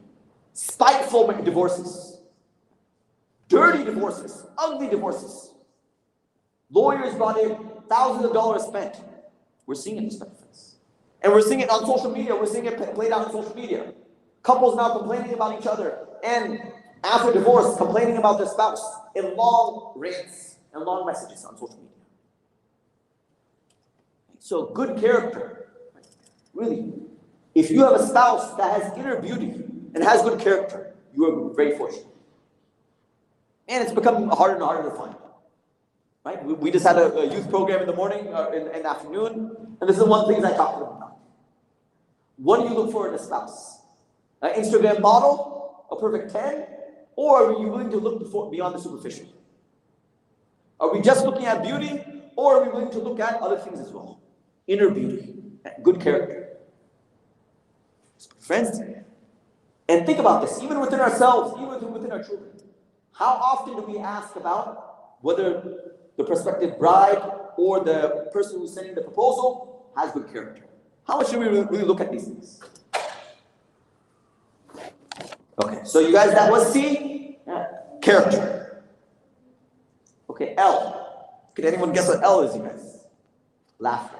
Speaker 1: Spiteful divorces, dirty divorces, ugly divorces. Lawyers brought in, thousands of dollars spent. We're seeing it, respected friends. And we're seeing it on social media. We're seeing it played out on social media. Couples now complaining about each other. And after divorce, complaining about their spouse in long rants and long messages on social media. So good character. Really, if you have a spouse that has inner beauty and has good character, you are very fortunate. And it's becoming harder and harder to find. Right? We just had a youth program in the morning, in the afternoon, and this is one thing I talked to them about. What do you look for in a spouse? An Instagram model, a perfect 10, or are you willing to look beyond the superficial? Are we just looking at beauty, or are we willing to look at other things as well? Inner beauty, good character. Friends, and think about this, even within ourselves, even within our children. How often do we ask about whether the prospective bride or the person who's sending the proposal has good character? How much do we really look at these things? Okay, so you guys, that was C, character. Okay, L. Can anyone guess what L is, you guys? Laughter.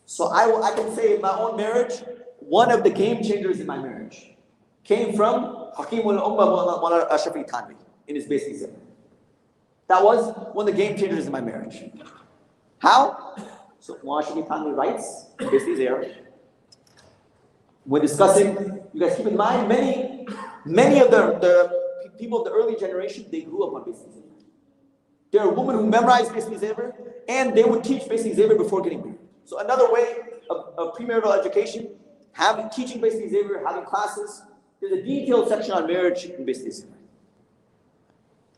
Speaker 1: So I can say in my own marriage, one of the game changers in my marriage came from Hakim al-Ummah Mawlana Ashrafi Tanvi in his basic exam. That was one of the game changers in my marriage. How? So Mawlana Ashrafi Tanvi writes, basically there, when discussing, you guys keep in mind, many of the people of the early generation, they grew up on basic exam. There are women who memorized basic exam and they would teach basic exam before getting married. So another way of premarital education, teaching basic exam, having classes. There's a detailed section on marriage in basic exam.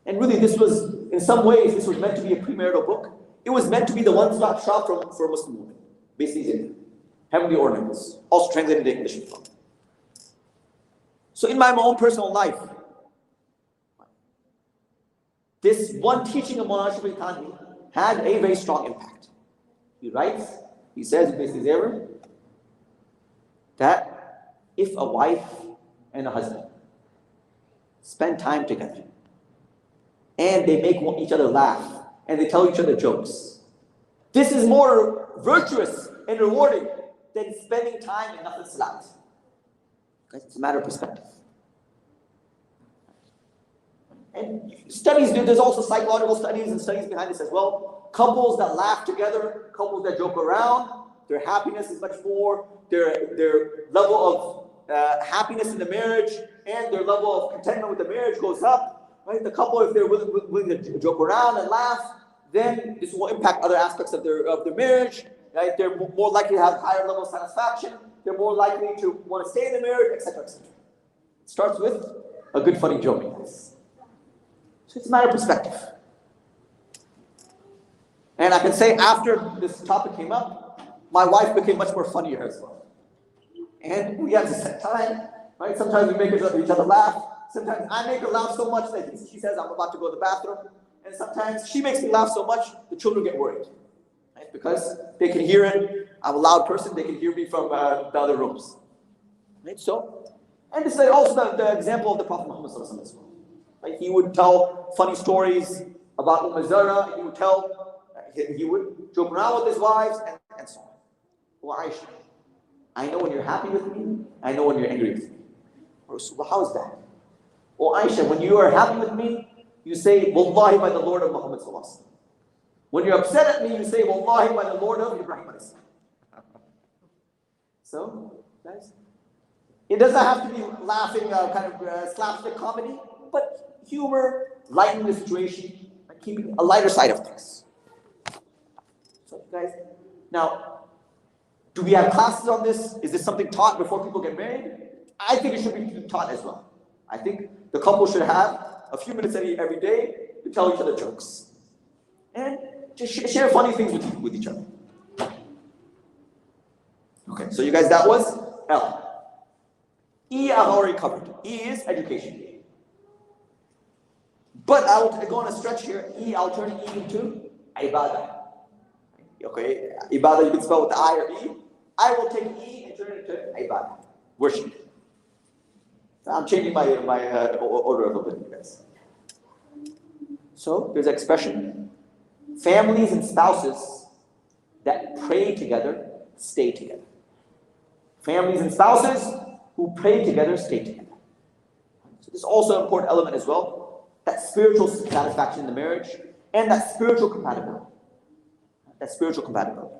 Speaker 1: And really, this was, in some ways, this was meant to be a premarital book. It was meant to be the one-stop shop for a Muslim woman. Basic exam. Heavenly ornaments, also translated into English. So in my own personal life, this one teaching of Mawlana Ashrafi Tanvi had a very strong impact. He writes, he says in Basic Exam that if a wife and a husband spend time together and they make each other laugh and they tell each other jokes, this is more virtuous and rewarding than spending time in nafil salat. It's a matter of perspective. And studies, there's also psychological studies and studies behind this as well. Couples that laugh together, couples that joke around, their happiness is much more, their level of happiness in the marriage and their level of contentment with the marriage goes up. Right? The couple, if they're willing to joke around and laugh, then this will impact other aspects of their marriage. Right? They're more likely to have higher level of satisfaction. They're more likely to want to stay in the marriage, etc., etc. It starts with a good, funny joke. So it's a matter of perspective. And I can say after this topic came up, my wife became much more funnier as well. And we have to set time, right? Sometimes we make each other laugh. Sometimes I make her laugh so much that she says I'm about to go to the bathroom. And sometimes she makes me laugh so much, the children get worried. Right? Because they can hear it. I'm a loud person, they can hear me from the other rooms. Right? So, and this is also the example of the Prophet Muhammad as well. Right? He would tell funny stories about Zara. He would joke around with his wives and so on. Well, Aisha, I know when you're happy with me, I know when you're angry with me. Well, how is that? Well, Aisha, when you are happy with me, you say, Wallahi by the Lord of Muhammad sallallahu alaihi wasallam. When you're upset at me, you say, Wallahi by the Lord of Ibrahim alayhi salam. So, guys, it doesn't have to be laughing, kind of slapstick comedy, but humor, lightening the situation, and keeping a lighter side of things. So, guys, now, do we have classes on this? Is this something taught before people get married? I think it should be taught as well. I think the couple should have a few minutes every day to tell each other jokes. And just share funny things with each other. Okay, so you guys, that was L. E, I've already covered. E is education. But I'll go on a stretch here. E, I'll turn E into ibadah. Okay, ibadah you can spell with the I or E. I will take E and turn it into ibadah, worship. I'm changing my order a little bit, guys. So there's an expression: families and spouses that pray together stay together. Families and spouses who pray together stay together. So this is also an important element as well, that spiritual satisfaction in the marriage and that spiritual compatibility. That spiritual compatibility.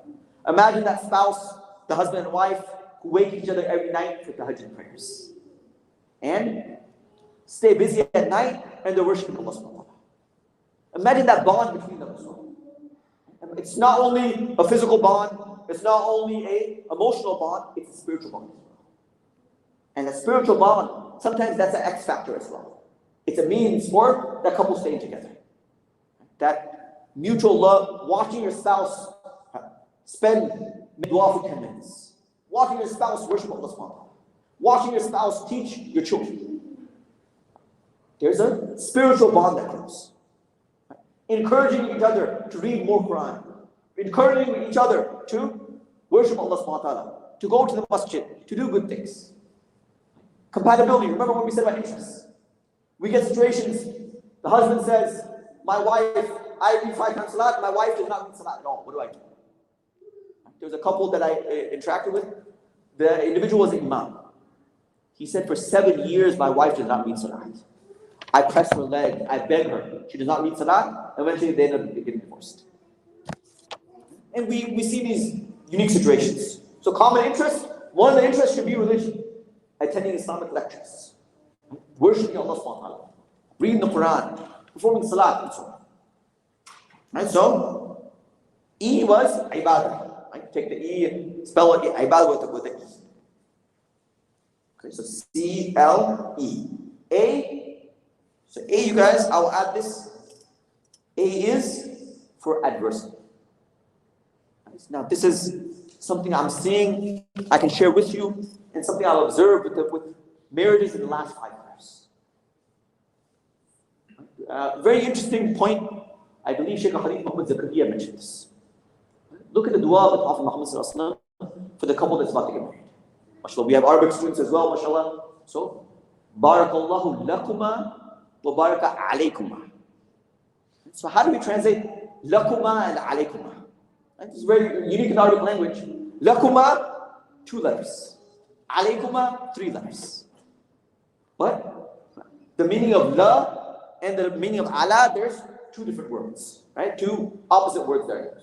Speaker 1: Imagine that spouse, the husband and wife, who wake each other every night for tahajjud prayers. And stay busy at night and they're worshiping Allah subhanahu wa ta'ala. Imagine that bond between them as well. It's not only a physical bond, it's not only an emotional bond, it's a spiritual bond as well. And a spiritual bond, sometimes that's an X factor as well. It's a means for that couple staying together. That mutual love, watching your spouse spend dua for 10 minutes. Watching your spouse worship Allah subhanahu wa ta'ala. Watching your spouse teach your children. There's a spiritual bond that grows. Encouraging each other to read more Quran. Encouraging each other to worship Allah subhanahu wa ta'ala. To go to the masjid. To do good things. Compatibility. Remember what we said about interests. We get situations, the husband says, my wife, I read 5 times salat, my wife does not read salat at all. What do I do? There was a couple that I interacted with. The individual was an imam. He said, for 7 years, my wife does not read salat. I press her leg, I beg her. She does not read salat. Eventually, they end up getting divorced. And we see these unique situations. So common interest, one of the interests should be religion. Attending Islamic lectures. Worshipping Allah subhanahu wa ta'ala. Reading the Quran. Performing salat and so on. Right, so, E was ibadah. Right? Take the E and spell it ibadah with the E. Okay, so C-L-E. A, so A, you guys, I will add this. A is for adversity. Now, this is something I'm seeing, I can share with you, and something I've observed with marriages in the last 5 years. Very interesting point. I believe Shaykh Khalid Muhammad Zakaria mentioned this. Look at the dua of the Prophet Muhammad sallallahu alaihi wasallam for the couple that's about to get married. MashaAllah, we have Arabic students as well, MashaAllah. So, Barakallahu lakuma wa baraka alaykuma. So how do we translate lakuma and alaykuma? Right? This is very unique in Arabic language. Lakuma, 2 letters. Alaykuma, 3 letters. But the meaning of la and the meaning of ala, there's 2 different words. Right? 2 opposite words there.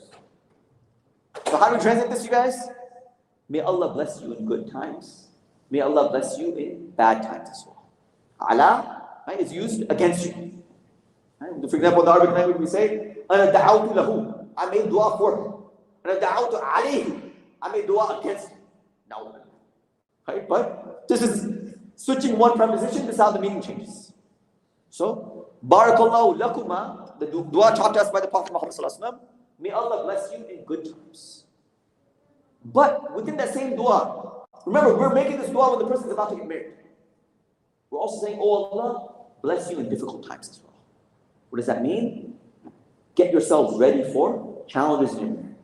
Speaker 1: So how do we translate this, you guys? May Allah bless you in good times. May Allah bless you in bad times as well. Ala, right, is used against you. Right? For example, in the Arabic language we say, أَنَا دَعَوْتُ لَهُ, I made dua for him. أَنَا دَعَوْتُ عَلَيْهِ, I made dua against him. Now, right? But this is switching one preposition, this is how the meaning changes. So, Barakallahu lakuma, the dua taught to us by the Prophet Muhammad sallallahu alaihi wasallam, may Allah bless you in good times. But within that same dua, remember, we're making this dua when the person is about to get married. We're also saying, oh Allah, bless you in difficult times as well. What does that mean? Get yourself ready for challenges in your marriage.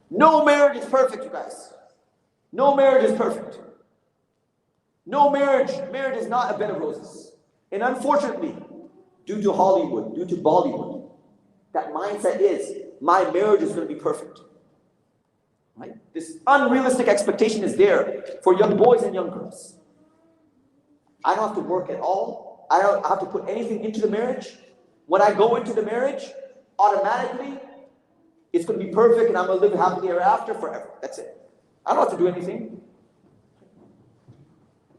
Speaker 1: No marriage is perfect, you guys. No marriage is perfect. No marriage is not a bed of roses. And unfortunately, due to Hollywood, due to Bollywood, that mindset is, my marriage is going to be perfect. Right? This unrealistic expectation is there for young boys and young girls. I don't have to work at all. I don't have to put anything into the marriage. When I go into the marriage, automatically, it's going to be perfect and I'm going to live happily ever after forever. That's it. I don't have to do anything.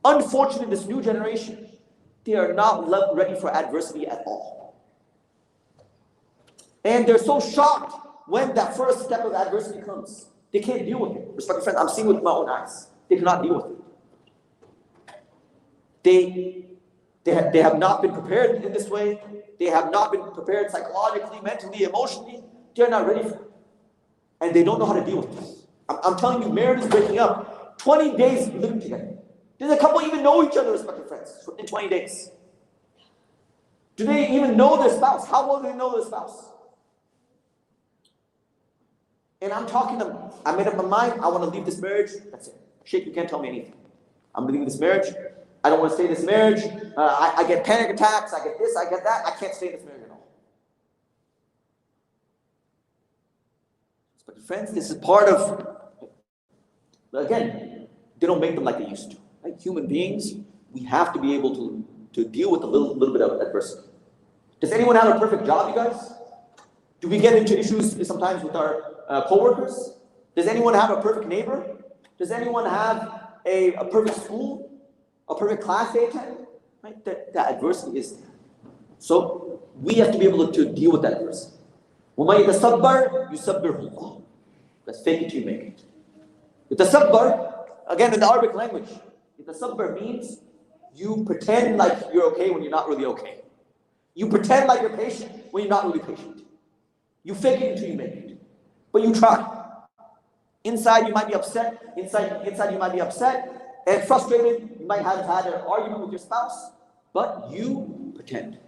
Speaker 1: Unfortunately, this new generation, they are not ready for adversity at all. And they're so shocked when that first step of adversity comes. They can't deal with it. Respected friends, I'm seeing with my own eyes. They cannot deal with it. They have not been prepared in this way. They have not been prepared psychologically, mentally, emotionally. They're not ready for it. And they don't know how to deal with this. I'm telling you, marriage is breaking up. 20 days living together. Does a couple even know each other, respected friends, in 20 days? Do they even know their spouse? How well do they know their spouse? And I'm talking to them. I made up my mind. I want to leave this marriage. That's it. Sheikh, you can't tell me anything. I'm leaving this marriage. I don't want to stay in this marriage. I get panic attacks. I get this. I get that. I can't stay in this marriage at all. But friends, this is part of, again, they don't make them like they used to. Right? Human beings, we have to be able to deal with a little bit of adversity. Does anyone have a perfect job, you guys? Do we get into issues sometimes with our co-workers? Does anyone have a perfect neighbor? Does anyone have a perfect school? A perfect class they attend? Right? That adversity is there. So we have to be able to deal with that adversity. وَمَا يَتَصَبَّرْ يُصَبِّرْهُ اللَّهُ. Let's fake it till you make it. Yatasabbur, again in the Arabic language, yatasabbur means you pretend like you're okay when you're not really okay. You pretend like you're patient when you're not really patient. You fake it until you make it. But you try. Inside you might be upset, inside you might be upset and frustrated. You might have had an argument with your spouse, but you pretend.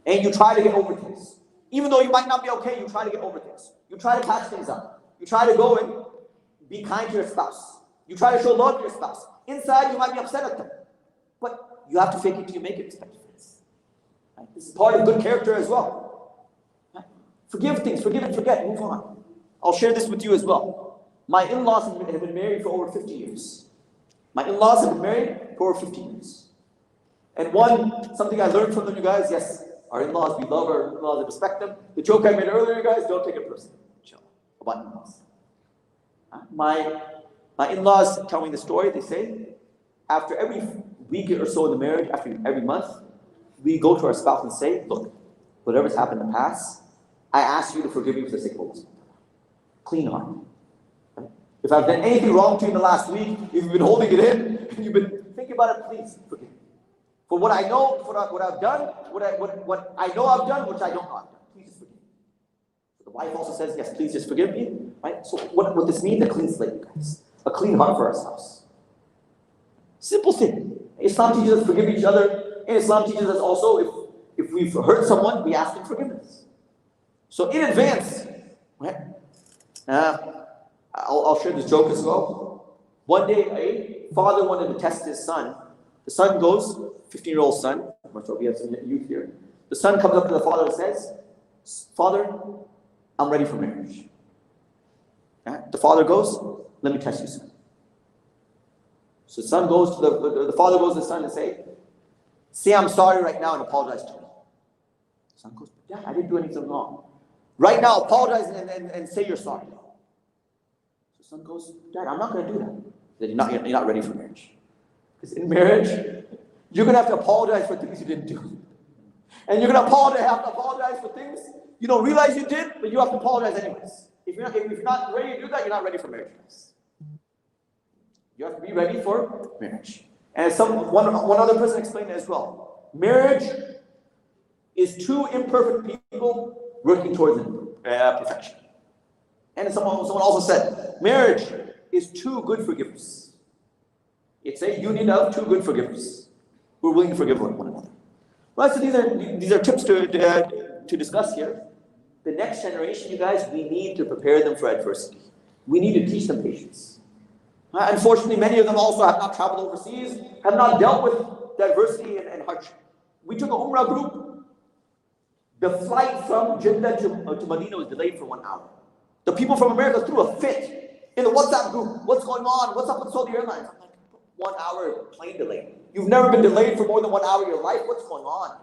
Speaker 1: And you try to get over things. Even though you might not be okay, you try to get over things. You try to patch things up. You try to go and be kind to your spouse. You try to show love to your spouse. Inside, you might be upset at them. But you have to fake it till you make it, respected friends. Right? This is part of good character as well. Right? Forgive things, forgive and forget, move on. I'll share this with you as well. My in-laws have been married for over 50 years. My in-laws have been married for over 50 years. And something I learned from them, you guys, yes, our in-laws, we love our in-laws, we respect them. The joke I made earlier, you guys, don't take it personally. About in-laws. My in-laws tell me the story. They say, after every week or so in the marriage, after every month, we go to our spouse and say, look, whatever's happened in the past, I ask you to forgive me for the sake of Allah. Clean heart. Right? If I've done anything wrong to you in the last week, if you've been holding it in, and you've been thinking about it, please forgive me. For what I know, for what I've done, what I know I've done, which I don't know I've done. Please just forgive me. The wife also says, yes, please just forgive me. Right? So what this means, a clean slate, you guys. A clean heart for ourselves. Simple thing. Islam teaches us to forgive each other. And Islam teaches us also, if we've hurt someone, we ask them forgiveness. So in advance, right? I'll share this joke as well. One day, a father wanted to test his son. The son goes, 15-year-old son, we have some youth here. The son comes up to the father and says, Father, I'm ready for marriage. The father goes, let me test you, son. So the son goes to the father goes to the son and say I'm sorry right now and apologize to me. The son goes, Dad, I didn't do anything wrong. Right now, apologize and say you're sorry. So the son goes, Dad, I'm not going to do that. Then you're not ready for marriage. Because in marriage, you're going to have to apologize for things you didn't do. And you're going to have to apologize for things you don't realize you did, but you have to apologize anyways. If you're not ready to do that, you're not ready for marriage. You have to be ready for marriage. And one other person explained it as well. Marriage is two imperfect people working towards perfection. And someone also said, marriage is two good forgivers. It's a union of two good forgivers who are willing to forgive one another. Right, so these are tips to discuss here. The next generation, you guys, we need to prepare them for adversity. We need to teach them patience. Unfortunately, many of them also have not traveled overseas, have not dealt with the adversity and hardship. We took a Umrah group. The flight from Jeddah to Medina was delayed for 1 hour. The people from America threw a fit in the WhatsApp group. What's going on? What's up with Saudi Airlines? I'm like, 1 hour plane delay. You've never been delayed for more than 1 hour in your life. What's going on?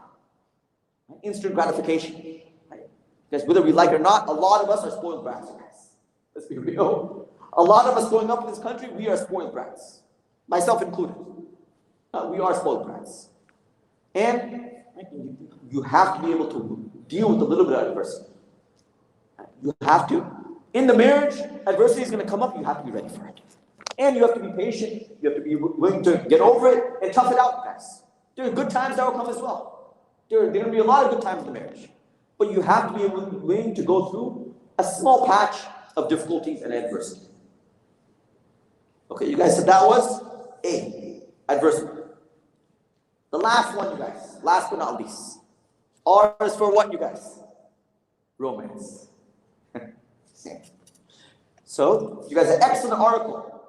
Speaker 1: Instant gratification. Because whether we like it or not, a lot of us are spoiled brats. Let's be real. A lot of us growing up in this country, we are spoiled brats. Myself included. We are spoiled brats. And you have to be able to deal with a little bit of adversity. You have to. In the marriage, adversity is going to come up. You have to be ready for it. And you have to be patient. You have to be willing to get over it and tough it out, guys. There are good times that will come as well. There are going to be a lot of good times in the marriage. But you have to be willing to go through a small patch of difficulties and adversity. Okay, you guys, so that was A, adversity. The last one, you guys, last but not least. R is for what, you guys? Romance. So, you guys, an excellent article.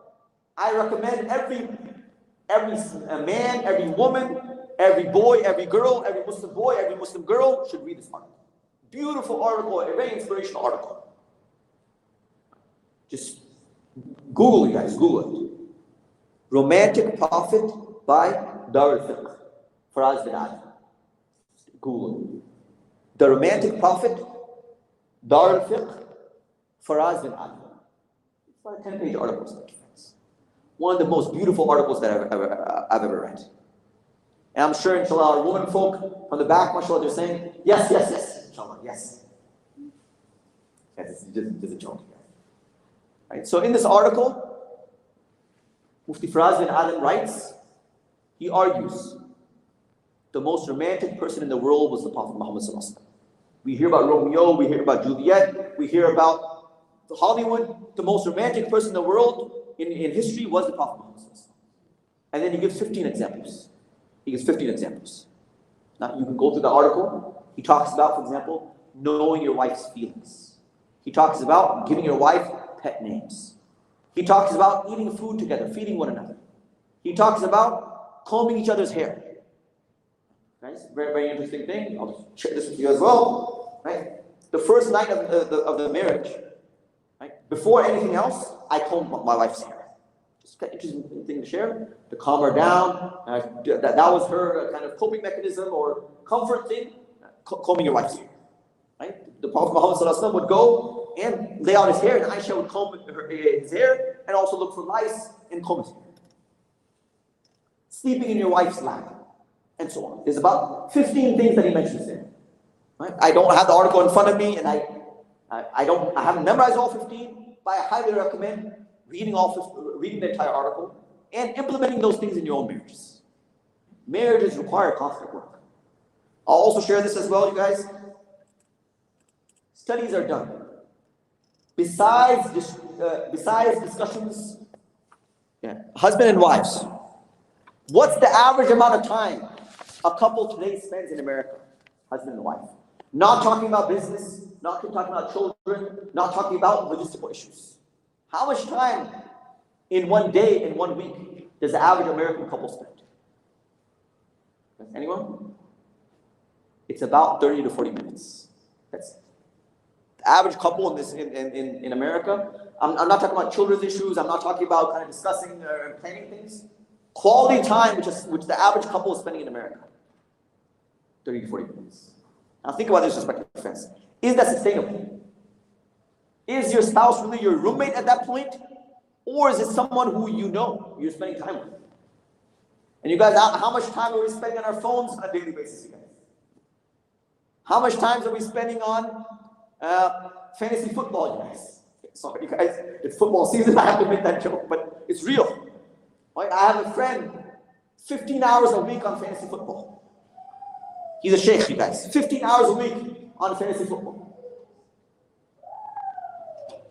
Speaker 1: I recommend every man, every woman, every boy, every girl, every Muslim boy, every Muslim girl should read this article. Beautiful article, a very inspirational article. Just Google, you guys, Google it. Romantic Prophet by Dar al-Fiqh, Faraz bin Ali. Google it. The Romantic Prophet, Dar al-Fiqh, Faraz bin Ali. It's about a 10-page article. One of the most beautiful articles that I've ever read. And I'm sure, inshallah, our women folk from the back, mashallah, they're saying, yes, yes, yes, inshallah, yes. Yes, it's just a joke. Right? So in this article, Mufti Faraz bin Alam writes, he argues, the most romantic person in the world was the Prophet Muhammad sallallahu alaihi wasallam. We hear about Romeo, we hear about Juliet, we hear about Hollywood. The most romantic person in the world in history was the Prophet Muhammad sallallahu alaihi wasallam. And then he gives 15 examples. He gives 15 examples. Now you can go through the article. He talks about, for example, knowing your wife's feelings. He talks about giving your wife pet names. He talks about eating food together, feeding one another. He talks about combing each other's hair. Right? Very, very interesting thing. I'll share this with you as well. Right? The first night of the marriage, right? Before anything else, I comb my wife's hair. Just an interesting thing to share. To calm her down. That was her kind of coping mechanism or comfort thing. Combing your wife's hair. Right? The Prophet Muhammad sallallahu alaihi wasallam would go and lay out his hair, and Aisha would comb his hair and also look for lice and comb his hair. Sleeping in your wife's lap, and so on. There's about 15 things that he mentions there. Right? I don't have the article in front of me, and I haven't memorized all 15, but I highly recommend reading the entire article and implementing those things in your own marriages. Marriages require constant work. I'll also share this as well, you guys. Studies are done. Besides discussions, husband and wives, what's the average amount of time a couple today spends in America, husband and wife? Not talking about business, not talking about children, not talking about logistical issues. How much time in one day, in 1 week, does the average American couple spend? Anyone? It's about 30 to 40 minutes. That's it. The average couple in America, I'm not talking about children's issues, I'm not talking about kind of discussing and planning things. Quality time, which the average couple is spending in America, 30 to 40 minutes. Now think about this, respective friends. Is that sustainable? Is your spouse really your roommate at that point? Or is it someone who you know you're spending time with? And you guys, how much time are we spending on our phones on a daily basis, you guys? How much time are we spending on fantasy football, you guys? Sorry, you guys, it's football season, I have to make that joke, but it's real. Right? I have a friend, 15 hours a week on fantasy football. He's a sheikh, you guys. 15 hours a week on fantasy football.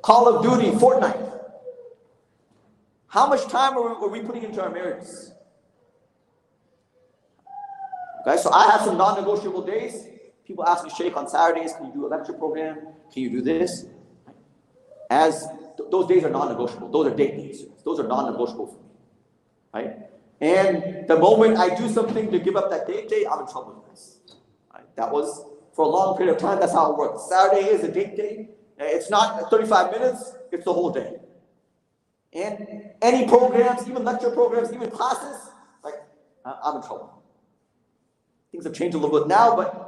Speaker 1: Call of Duty, Fortnite. How much time are we putting into our marriages? Okay, so I have some non-negotiable days. People ask me, Sheikh, on Saturdays, can you do a lecture program? Can you do this? Those days are non-negotiable. Those are date days. Those are non-negotiable for me. Right? And the moment I do something to give up that date day, I'm in trouble with this. Right? That was, for a long period of time, that's how it works. Saturday is a date day. It's not 35 minutes, it's the whole day. And any programs, even lecture programs, even classes, I'm in trouble. Things have changed a little bit now, but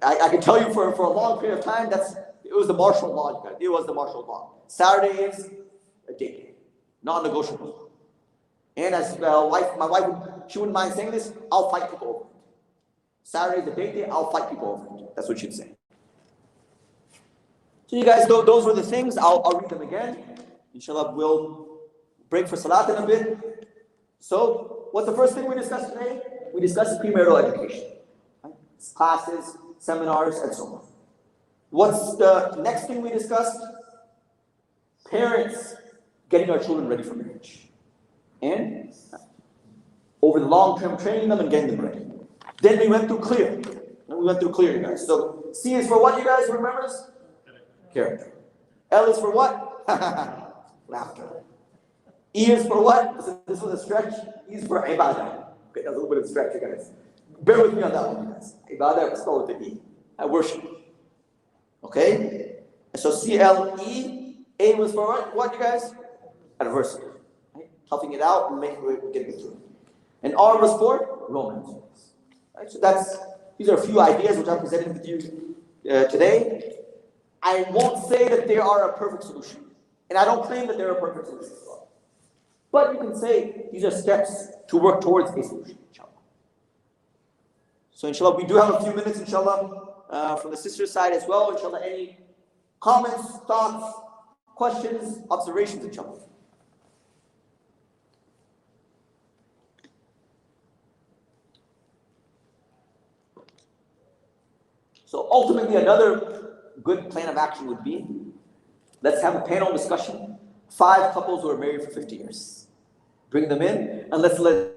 Speaker 1: I can tell you for a long period of time, it was the martial law, you guys. It was the martial law. Saturday is a date day, non-negotiable. And as my wife, she wouldn't mind saying this, I'll fight people over it. Saturday is the date day, I'll fight people over it. That's what she'd say. So you guys, those were the things. I'll read them again. Inshallah, we'll break for salat in a bit. So, what's the first thing we discussed today? We discussed premarital education. Right? Classes, seminars, and so on. What's the next thing we discussed? Parents getting our children ready for marriage. And over the long term, training them and getting them ready. Then we went through clear. You guys. So, C is for what, you guys? Remember? Character. L is for what? Laughter. E is for what? This was a stretch. E is for ibadah. Okay, that's a little bit of a stretch, you guys. Bear with me on that one, you guys. Ibadah, spell with the E. I worship. Okay? And so C-L-E-A-D-A. A was for what, you guys? Adversity. Right? Toughing it out and getting it through. And R was for romance. Right? So these are a few ideas which I'm presenting with you today. I won't say that they are a perfect solution. And I don't claim that they're a perfect solution. But you can say these are steps to work towards a solution, inshallah. So inshallah, we do have a few minutes, inshallah, from the sister side as well. Inshallah, any comments, thoughts, questions, observations, inshallah. So ultimately, another good plan of action would be, let's have a panel discussion. 5 couples who are married for 50 years. Bring them in and let's let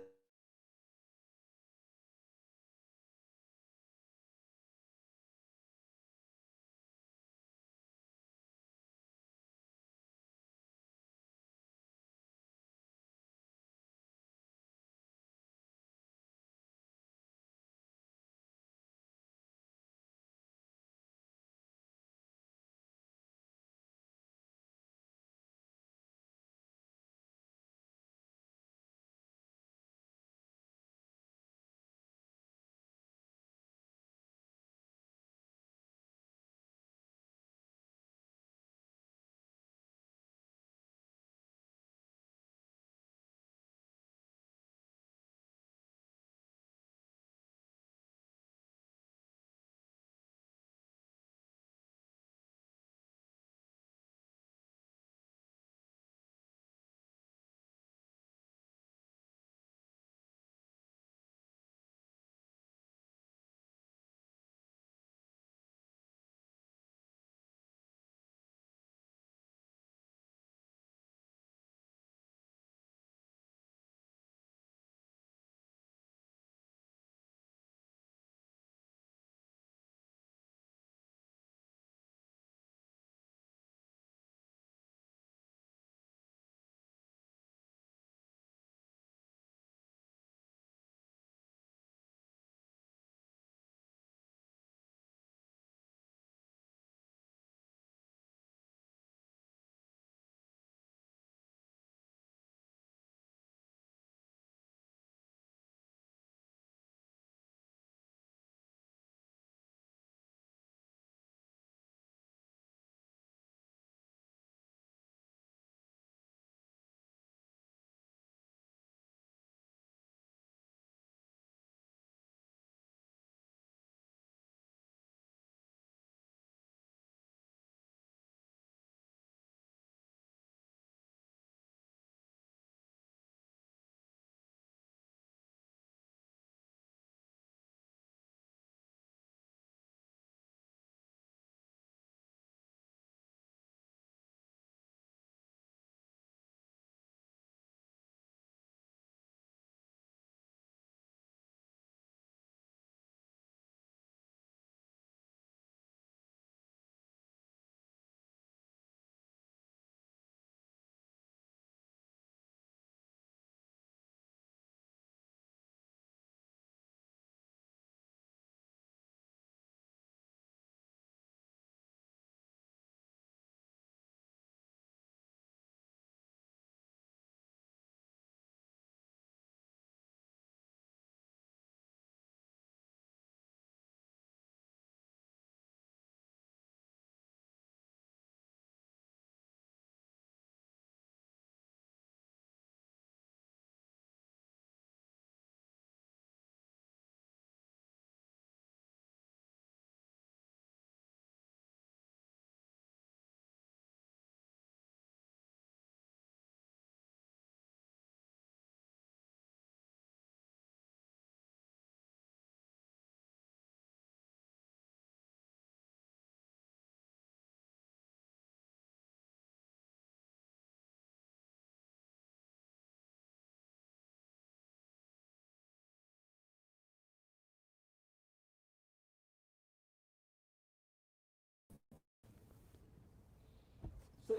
Speaker 1: So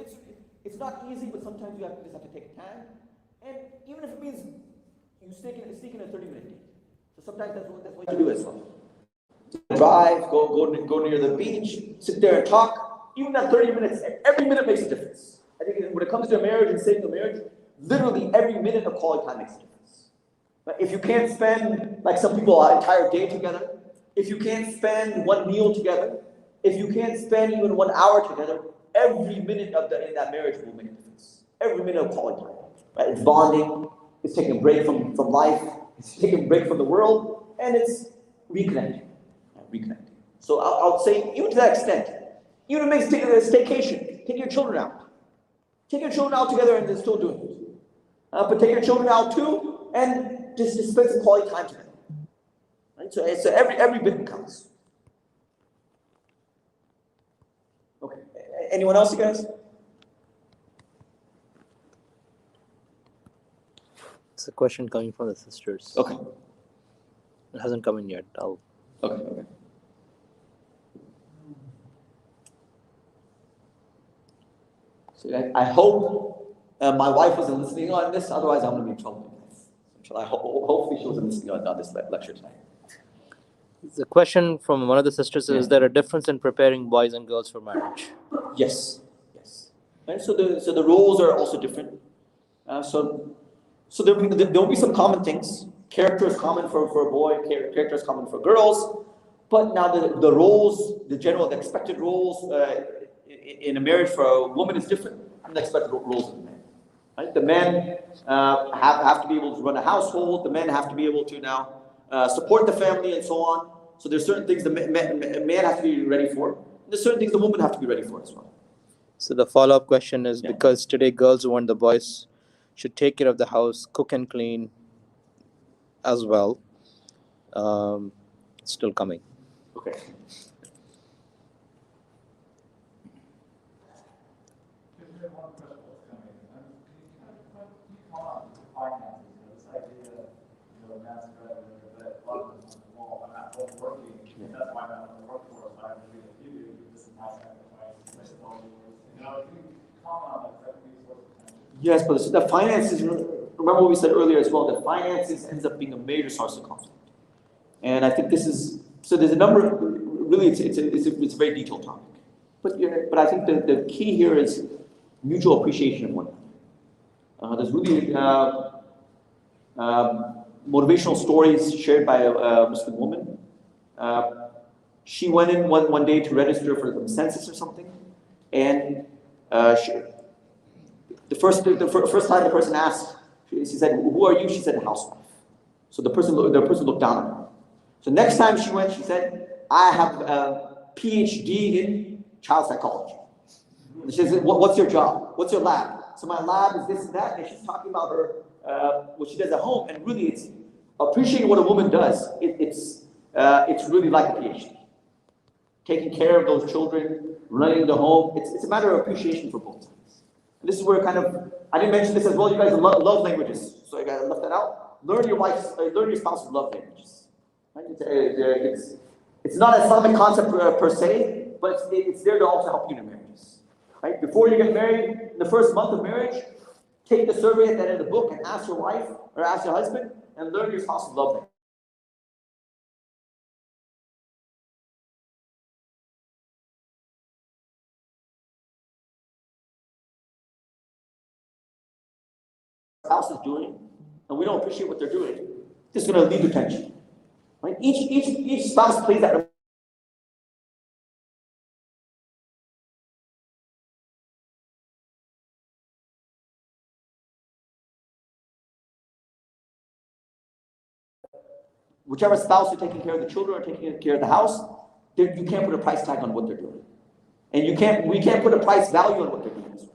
Speaker 1: it's not easy, but sometimes you just have to take time. And even if it means you sneak in a 30-minute date. So sometimes that's what you do as well. Drive, go near the beach, sit there and talk. Even that 30 minutes, every minute makes a difference. I think when it comes to a marriage and saving a marriage, literally every minute of quality time makes a difference. But if you can't spend, like some people, an entire day together, if you can't spend one meal together, if you can't spend even 1 hour together, every minute in that marriage will make a difference. Every minute of quality time. Right? It's bonding, it's taking a break from life, it's taking a break from the world, and it's reconnecting. Reconnecting. So I'll say, even to that extent, even it makes taking a staycation, take your children out. Take your children out together and they're still doing it. But take your children out too, and just spend some quality time together. Right? So every bit counts. Okay. Anyone else, you guys?
Speaker 3: It's a question coming from the sisters.
Speaker 1: Okay.
Speaker 3: It hasn't come in yet.
Speaker 1: Okay. So I hope my wife wasn't listening on this, otherwise I'm going to be in trouble. Hopefully she wasn't listening on this lecture tonight.
Speaker 3: The question from one of the sisters is there a difference in preparing boys and girls for marriage?
Speaker 1: Yes. Right? So the roles are also different. So there'll be some common things. Character is common for a boy, character is common for girls. But now the roles, the expected roles in a marriage for a woman is different from the expected roles of the man. Right? The men have to be able to run a household. The men have to be able to now support the family and so on. So there's certain things the man has to be ready for. There's certain things the woman have to be ready for as well.
Speaker 3: So the follow-up question is, because today girls want the boys should take care of the house, cook and clean as well. Still coming.
Speaker 1: Okay. Yes, but the finances, remember what we said earlier as well, that finances ends up being a major source of conflict. And I think so there's a number, really it's a very detailed topic. But I think the key here is mutual appreciation of one another. There's really motivational stories shared by a Muslim woman. She went in one day to register for the census or something, and the first time the person asked, she said, "Who are you?" She said, "Housewife." So the person looked down on her. So next time she went, she said, "I have a PhD in child psychology." And she said, "What's your job? What's your lab?" So my lab is this and that, and she's talking about her what she does at home, and really it's appreciating what a woman does. It's really like a PhD. Taking care of those children, running the home. It's a matter of appreciation for both sides. And this is where I didn't mention this as well. You guys love languages, so I left that out. Learn your spouse's love languages. Right? It's not an Islamic concept per se, but it's there to also help you in marriages. Right? Before you get married, in the first month of marriage, take the survey at the end of the book and ask your wife or ask your husband and learn your spouse's love language. Spouse is doing, and we don't appreciate what they're doing, this is going to lead to tension. Right? Each spouse plays that. Whichever spouse is taking care of the children or taking care of the house, you can't put a price tag on what they're doing, and we can't put a price value on what they're doing as well.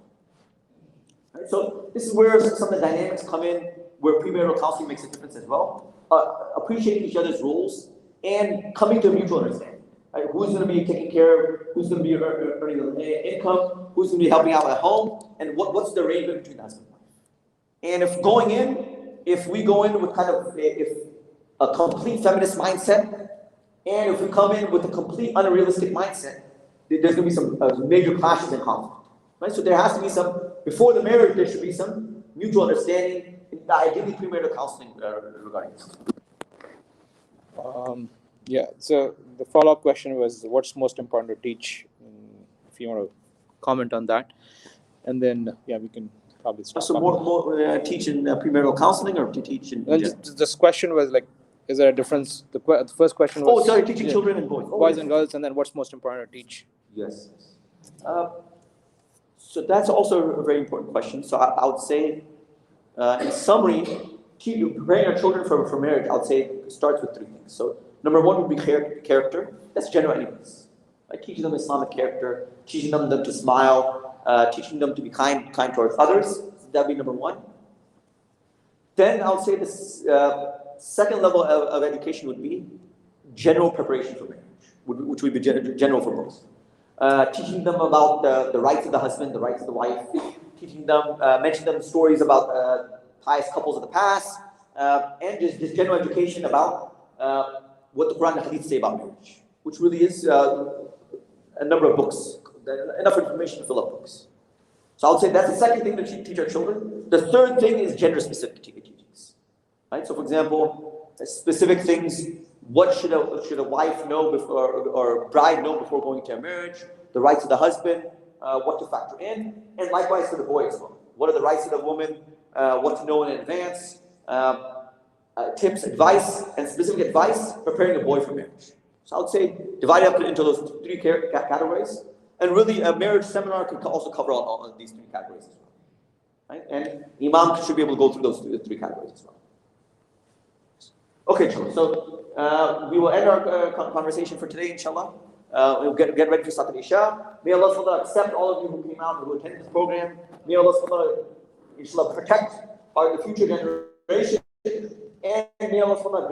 Speaker 1: Right? So this is where some of the dynamics come in, where premarital counseling makes a difference as well. Appreciating each other's roles and coming to a mutual understanding. Right? Who's going to be taking care of, who's going to be earning the income, who's going to be helping out at home, and what's the arrangement between the husband and wife. And if we go in with a complete feminist mindset, and if we come in with a complete unrealistic mindset, there's going to be some major clashes and conflict. Right? So there has to be before the marriage, there should be some mutual understanding, ideally premarital counseling regarding this.
Speaker 3: So the follow-up question was, what's most important to teach? If you want to comment on that. And then, yeah, we can probably start.
Speaker 1: So more teach in premarital counseling or to teach in
Speaker 3: And this question was like, is there a difference? The first question was.
Speaker 1: Oh, sorry, teaching children and boys.
Speaker 3: Boys and girls, and then what's most important to teach?
Speaker 1: Yes. So that's also a very important question. So I would say, in summary, preparing our children for marriage, I would say it starts with three things. So number one would be character. That's general anyways. Like teaching them Islamic character, teaching them to smile, teaching them to be kind towards others. That'd be number one. Then I would say this second level of education would be general preparation for marriage, which would be general for both. Teaching them about the rights of the husband, the rights of the wife, teaching them, mentioning them stories about pious couples of the past, and just general education about what the Quran and Hadith say about marriage, which really is a number of books, enough information to fill up books. So I would say that's the second thing to teach our children. The third thing is gender-specific teachings. Right? So for example, specific things, what should a wife know before, or bride know before going to a marriage, the rights of the husband, what to factor in, and likewise for the boy as well. What are the rights of the woman, what to know in advance, tips, advice, and specific advice preparing a boy for marriage. So I would say divide it up into those three categories. And really, a marriage seminar can also cover all of these three categories as well. Right? And Imam should be able to go through those three categories as well. Okay, children. So we will end our conversation for today, inshallah. We'll get ready for Salat al-Isha. May Allah SWT accept all of you who came out and who attended this program. May Allah SWT, inshallah, protect the future generation. And may Allah SWT